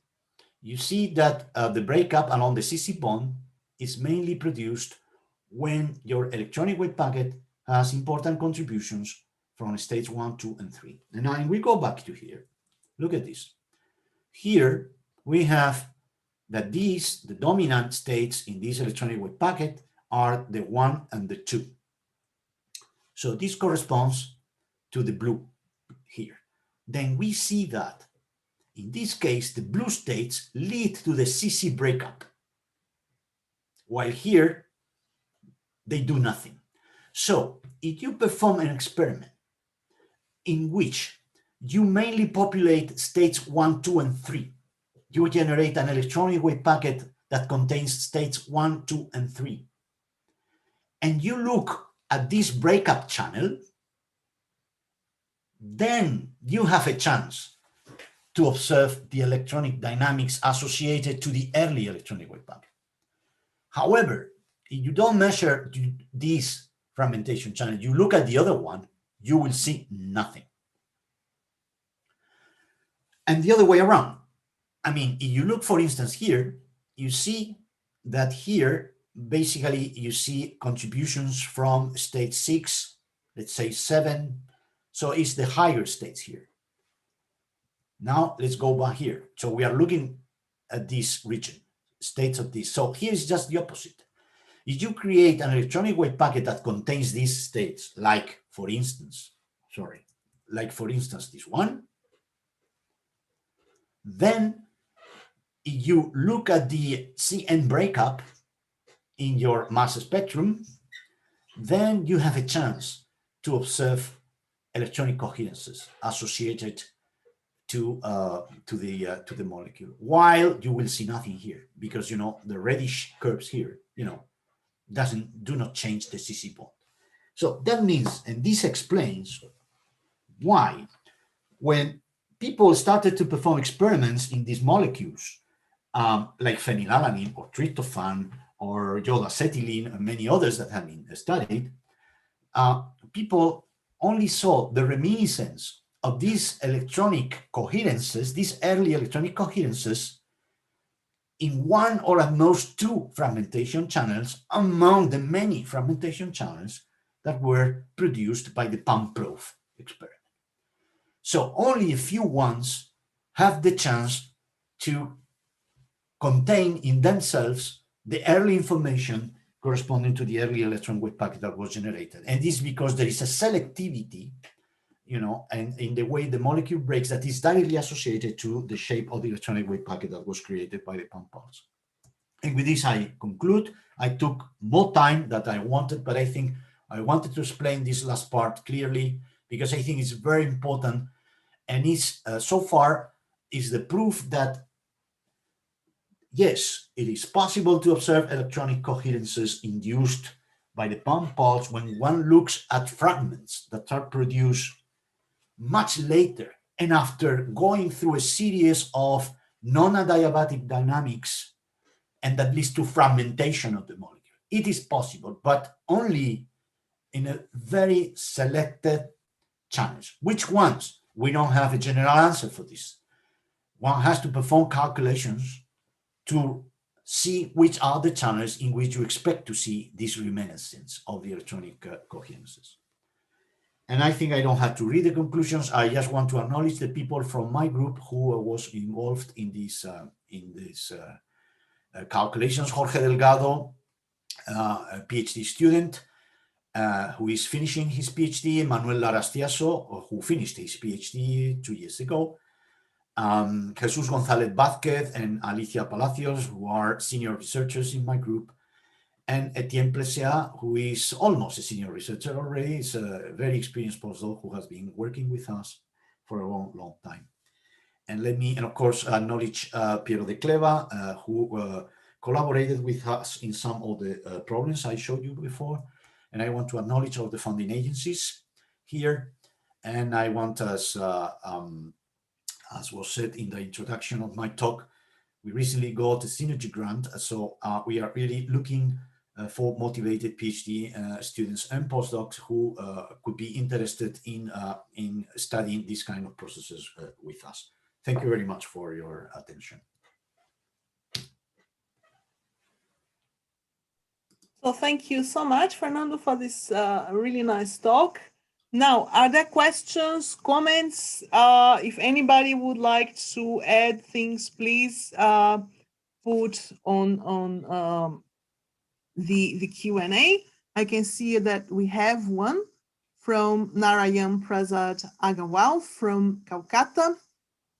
You see that the breakup along the CC bond is mainly produced when your electronic wave packet has important contributions from states 1, 2, and 3. And now we go back to here. Look at this. Here we have that these, the dominant states in this electronic wave packet, are the 1 and the 2. So this corresponds to the blue here. Then we see that in this case, the blue states lead to the CC breakup, while here they do nothing. So if you perform an experiment in which you mainly populate states 1, 2, and 3, you generate an electronic wave packet that contains states 1, 2, and 3. And you look at this breakup channel, then you have a chance to observe the electronic dynamics associated to the early electronic wave packet. However, if you don't measure this fragmentation channel, you look at the other one, you will see nothing. And the other way around. I mean, if you look, for instance, here, you see that here, basically, you see contributions from state 6, let's say 7. So it's the higher states here. Now let's go back here. So we are looking at this region, states of this. So here's just the opposite. If you create an electronic wave packet that contains these states, like for instance this one, then if you look at the CN breakup in your mass spectrum, then you have a chance to observe electronic coherences associated to the molecule, while you will see nothing here, because the reddish curves here do not change the CC bond. So that means, and this explains why when people started to perform experiments in these molecules, like phenylalanine or tryptophan or iodacetylene and many others that have been studied, people only saw the reminiscence of these electronic coherences, these early electronic coherences, in one or at most two fragmentation channels among the many fragmentation channels that were produced by the PAM-PROF experiment. So only a few ones have the chance to contain in themselves the early information corresponding to the early electron wave packet that was generated. And this is because there is a selectivity, and in the way the molecule breaks, that is directly associated to the shape of the electronic wave packet that was created by the PAM pulse. And with this, I conclude. I took more time than I wanted, but I think I wanted to explain this last part clearly because I think it's very important, and it's so far is the proof that yes, it is possible to observe electronic coherences induced by the PAM pulse when one looks at fragments that are produced much later and after going through a series of non-adiabatic dynamics, and that leads to fragmentation of the molecule. It is possible, but only in a very selected channels. Which ones? We don't have a general answer for this. One has to perform calculations to see which are the channels in which you expect to see this reminiscence of the electronic coherences. And I think I don't have to read the conclusions. I just want to acknowledge the people from my group who was involved in these calculations. Jorge Delgado, a PhD student, who is finishing his PhD, Manuel Larastiaso, who finished his PhD 2 years ago, Jesus González Vázquez and Alicia Palacios, who are senior researchers in my group, and Etienne Plessia, who is almost a senior researcher already. Is a very experienced postdoc who has been working with us for a long, long time. And of course, acknowledge Piero de Cleva, who collaborated with us in some of the problems I showed you before. And I want to acknowledge all the funding agencies here. And I want, as was said in the introduction of my talk, we recently got a Synergy grant. So we are really looking for motivated PhD students and postdocs who could be interested in studying these kind of processes with us. Thank you very much for your attention. So thank you so much, Fernando, for this really nice talk. Now, are there questions, comments? If anybody would like to add things, please put on the Q&A. I can see that we have one from Narayan Prasad Agarwal from Calcutta.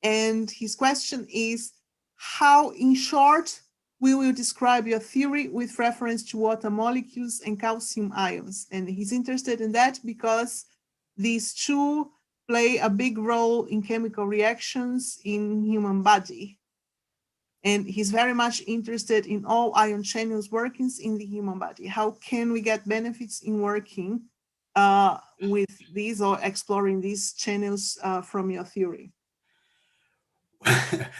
And his question is, how, in short, we will describe your theory with reference to water molecules and calcium ions? And he's interested in that because these two play a big role in chemical reactions in human body. And he's very much interested in all ion channels workings in the human body. How can we get benefits in working with these or exploring these channels from your theory?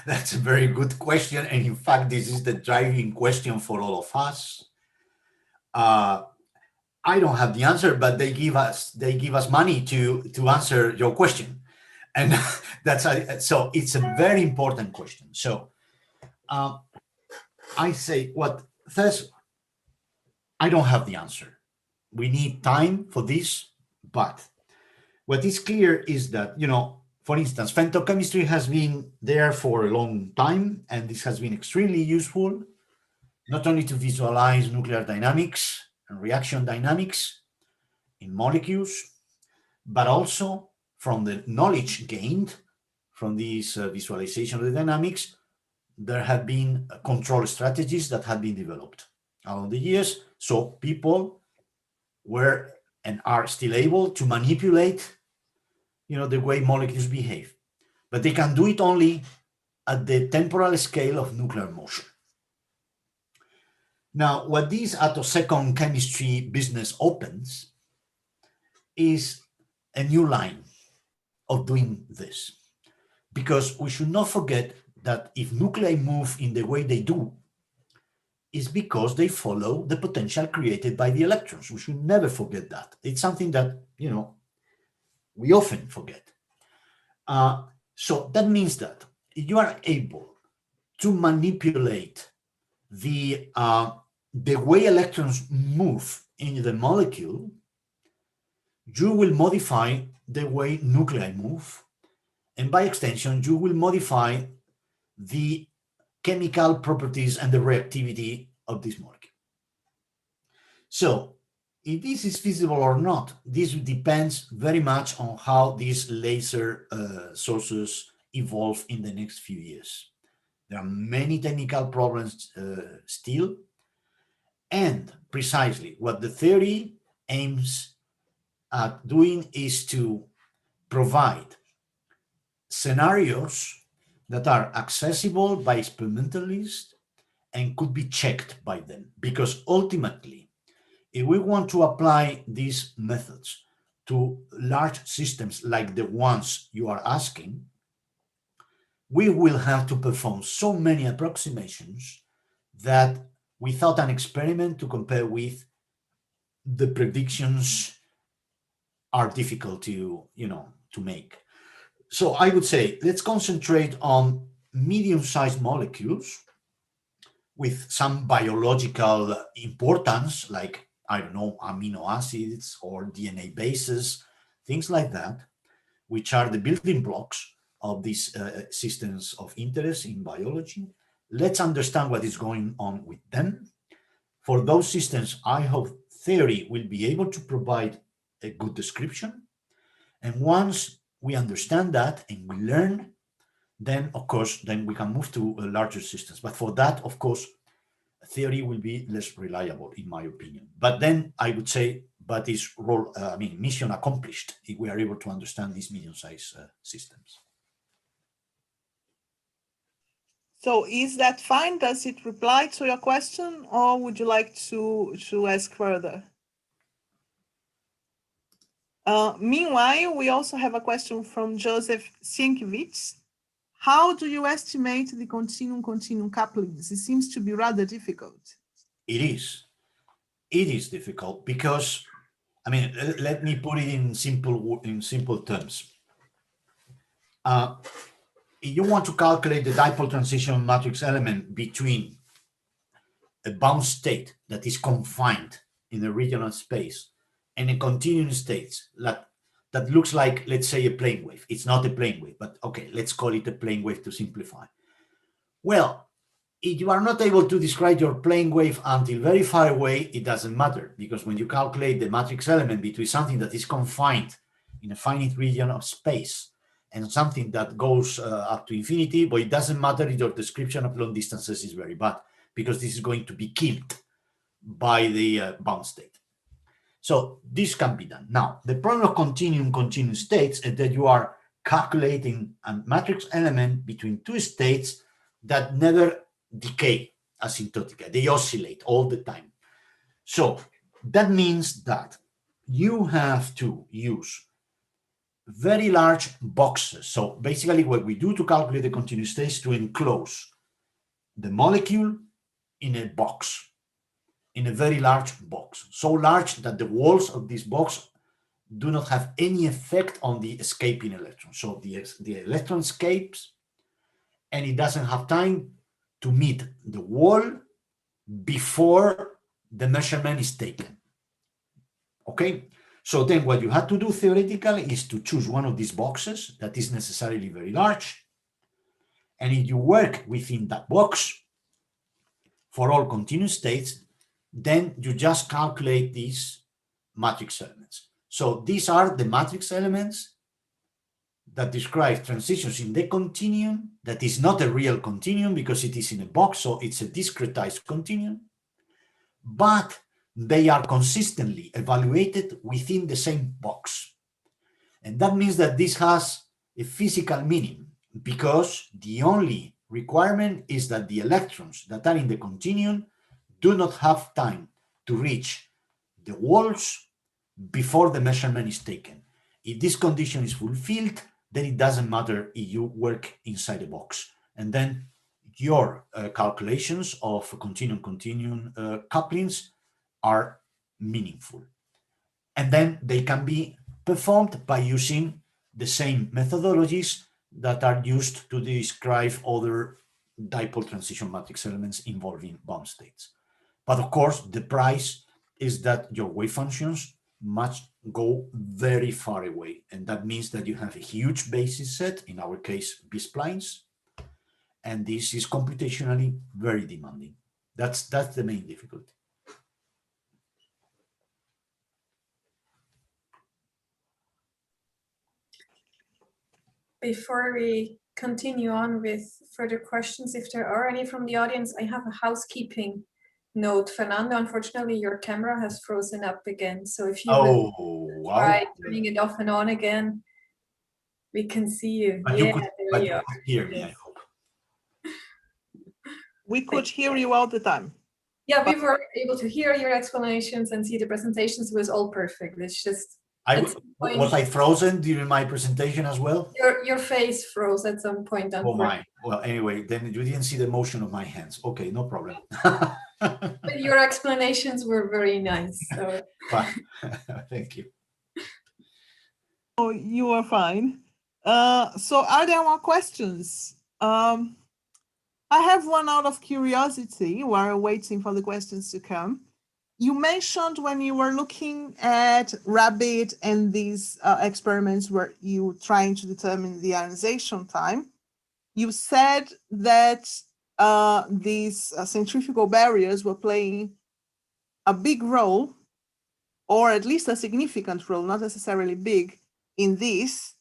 That's a very good question. And in fact, this is the driving question for all of us. I don't have the answer, but they give us money to answer your question. And so it's a very important question. So I say, first, I don't have the answer. We need time for this, but what is clear is that, for instance, femtochemistry has been there for a long time, and this has been extremely useful not only to visualize nuclear dynamics and reaction dynamics in molecules, but also from the knowledge gained from this visualization of the dynamics, there have been control strategies that have been developed along the years. So people were and are still able to manipulate, the way molecules behave, but they can do it only at the temporal scale of nuclear motion. Now, what this attosecond chemistry business opens is a new line of doing this, because we should not forget that if nuclei move in the way they do, is because they follow the potential created by the electrons. We should never forget that. It's something that, we often forget. So that means that you are able to manipulate the way electrons move in the molecule. You will modify the way nuclei move, and by extension, you will modify the chemical properties and the reactivity of this molecule. So if this is feasible or not, this depends very much on how these laser sources evolve in the next few years. There are many technical problems still, and precisely what the theory aims at doing is to provide scenarios that are accessible by experimentalists and could be checked by them. Because ultimately, if we want to apply these methods to large systems like the ones you are asking, we will have to perform so many approximations that without an experiment to compare with, the predictions are difficult to make. So I would say, let's concentrate on medium-sized molecules with some biological importance, like, I don't know, amino acids or DNA bases, things like that, which are the building blocks of these systems of interest in biology. Let's understand what is going on with them. For those systems, I hope theory will be able to provide a good description. And once we understand that and we learn, then of course, then we can move to larger systems. But for that, of course, theory will be less reliable, in my opinion. But then I would say, but is mission accomplished if we are able to understand these medium-sized systems. So is that fine? Does it reply to your question, or would you like to ask further? Meanwhile, we also have a question from Joseph Sienkiewicz. How do you estimate the continuum couplings? It seems to be rather difficult. It is. It is difficult because, let me put it in simple terms. If you want to calculate the dipole transition matrix element between a bound state that is confined in a regional space and a continuum state that looks like, let's say, a plane wave. It's not a plane wave, but okay, let's call it a plane wave to simplify. Well, if you are not able to describe your plane wave until very far away, it doesn't matter, because when you calculate the matrix element between something that is confined in a finite region of space and something that goes up to infinity, but it doesn't matter if your description of long distances is very bad, because this is going to be killed by the bound state. So this can be done. Now, the problem of continuum states is that you are calculating a matrix element between two states that never decay asymptotically. They oscillate all the time. So that means that you have to use very large boxes. So basically what we do to calculate the continuum states is to enclose the molecule in a box, in a very large box, so large that the walls of this box do not have any effect on the escaping electron. So the electron escapes and it doesn't have time to meet the wall before the measurement is taken. Okay, so then what you have to do theoretically is to choose one of these boxes that is necessarily very large, and if you work within that box, for all continuous states, then you just calculate these matrix elements. So these are the matrix elements that describe transitions in the continuum. That is not a real continuum because it is in a box, so it's a discretized continuum, but they are consistently evaluated within the same box. And that means that this has a physical meaning, because the only requirement is that the electrons that are in the continuum do not have time to reach the walls before the measurement is taken. If this condition is fulfilled, then it doesn't matter if you work inside a box. And then your calculations of continuum-continuum couplings are meaningful. And then they can be performed by using the same methodologies that are used to describe other dipole transition matrix elements involving bound states. But of course, the price is that your wave functions must go very far away. And that means that you have a huge basis set, in our case, B-splines. And this is computationally very demanding. That's the main difficulty. Before we continue on with further questions, if there are any from the audience, I have a housekeeping note. Fernando, unfortunately, your camera has frozen up again. So if you would try turning it off and on again, we can see you. But you could hear me, I hope. We could hear you all the time. Yeah, we were able to hear your explanations and see the presentations. It was all perfect. It's just... Was I frozen during my presentation as well? Your face froze at some point. Oh my. Well, anyway, then you didn't see the motion of my hands. Okay, no problem. But your explanations were very nice. So. Thank you. Oh, you are fine. So are there more questions? I have one out of curiosity while waiting for the questions to come. You mentioned when you were looking at rabbit and these experiments where you were trying to determine the ionization time, you said that these centrifugal barriers were playing a big role, or at least a significant role, not necessarily big, in this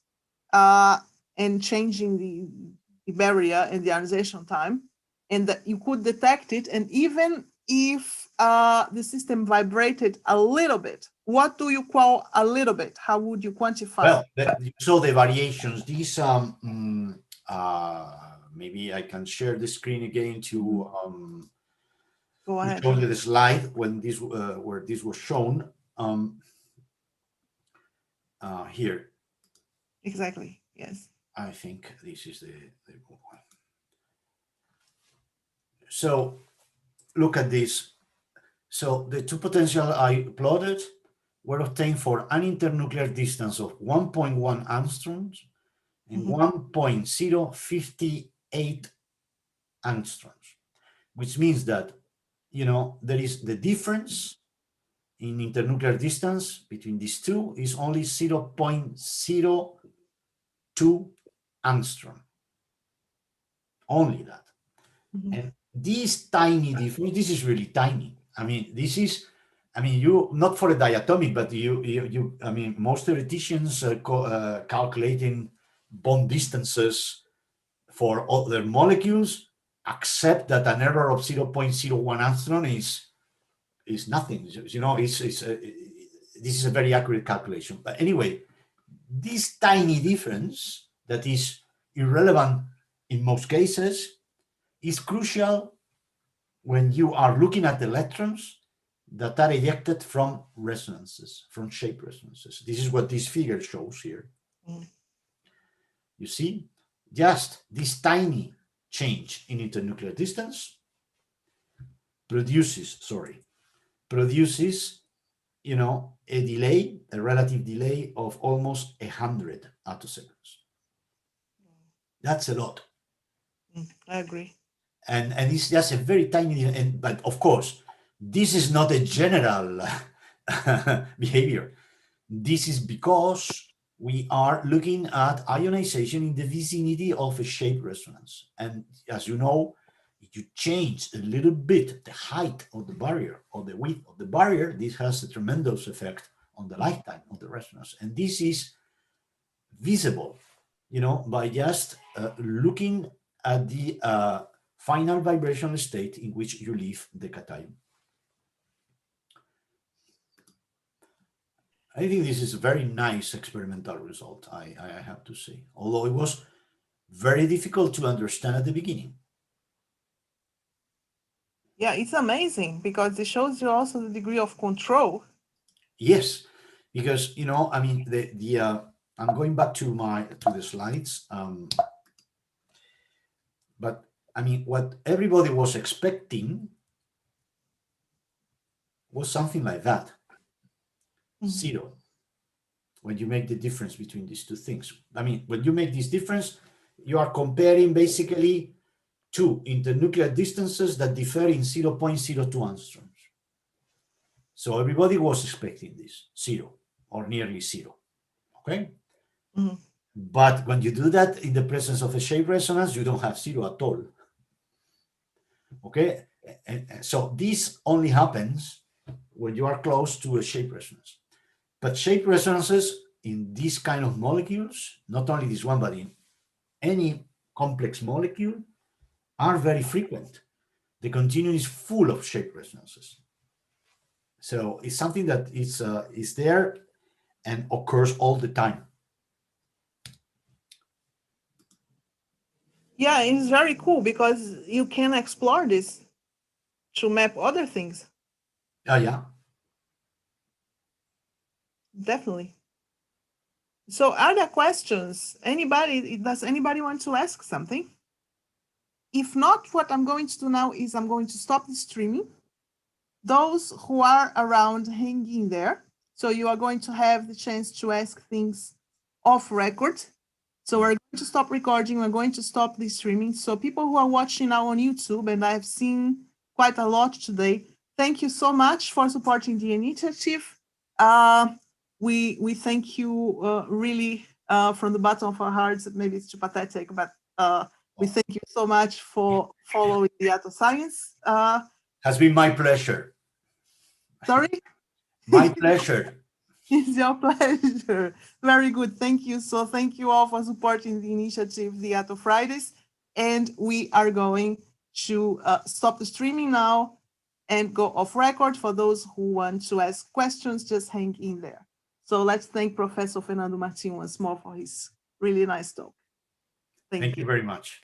and changing the barrier and the ionization time, and that you could detect it. And even if the system vibrated a little bit, what do you call a little bit? How would you quantify? Well, so the variations, these, maybe I can share the screen again to Go ahead. show you the slide when this, where this was shown. Here. Exactly, yes. I think this is the one. So look at this. So the two potentials I plotted were obtained for an internuclear distance of 1.1 angstroms and 1.058 angstroms, which means that, you know, there is the difference in internuclear distance between these two is only 0.02 angstrom. Only that. And this tiny difference, this is really tiny. I mean, this is, I mean, you, not for a diatomic, but you I mean, most theoreticians calculating bond distances for other molecules accept that an error of 0.01 angstrom is nothing. You know, this is a very accurate calculation. But anyway, this tiny difference that is irrelevant in most cases is crucial when you are looking at electrons that are ejected from resonances, from shape resonances. This is what this figure shows here. You see, just this tiny change in internuclear distance produces, you know, a delay, a relative delay of almost 100 attoseconds. That's a lot. I agree. And it's just a very tiny, but of course, this is not a general behavior. This is because we are looking at ionization in the vicinity of a shape resonance. And as you know, you change a little bit the height of the barrier or the width of the barrier, this has a tremendous effect on the lifetime of the resonance. And this is visible, by just looking at the final vibrational state in which you leave the cation. I think this is a very nice experimental result, I have to say, although it was very difficult to understand at the beginning. Yeah, it's amazing because it shows you also the degree of control. Yes, because I mean I'm going back to the slides, but I mean what everybody was expecting was something like that, 0. When you make the difference between these two things, I mean, when you make this difference, you are comparing basically two internuclear distances that differ in 0.02 angstroms. So everybody was expecting this 0 or nearly 0. Okay. But when you do that in the presence of a shape resonance, you don't have 0 at all. Okay. And so this only happens when you are close to a shape resonance. But shape resonances in these kind of molecules, not only this one, but in any complex molecule, are very frequent. The continuum is full of shape resonances. So it's something that is there and occurs all the time. Yeah, it's very cool because you can explore this to map other things. Yeah. Definitely. So are there questions? Does anybody want to ask something? If not, what I'm going to do now is I'm going to stop the streaming. Those who are around, hang in there. So you are going to have the chance to ask things off record. So we're going to stop recording. We're going to stop the streaming. So people who are watching now on YouTube, and I've seen quite a lot today, thank you so much for supporting the initiative. We thank you really from the bottom of our hearts. Maybe it's too pathetic, but we thank you so much for following the Atto Science. Has been my pleasure. Sorry? My pleasure. It's your pleasure. Very good. Thank you. So thank you all for supporting the initiative, the Atto Fridays. And we are going to stop the streaming now and go off record. For those who want to ask questions, just hang in there. So let's thank Professor Fernando Martin once more for his really nice talk. Thank you very much.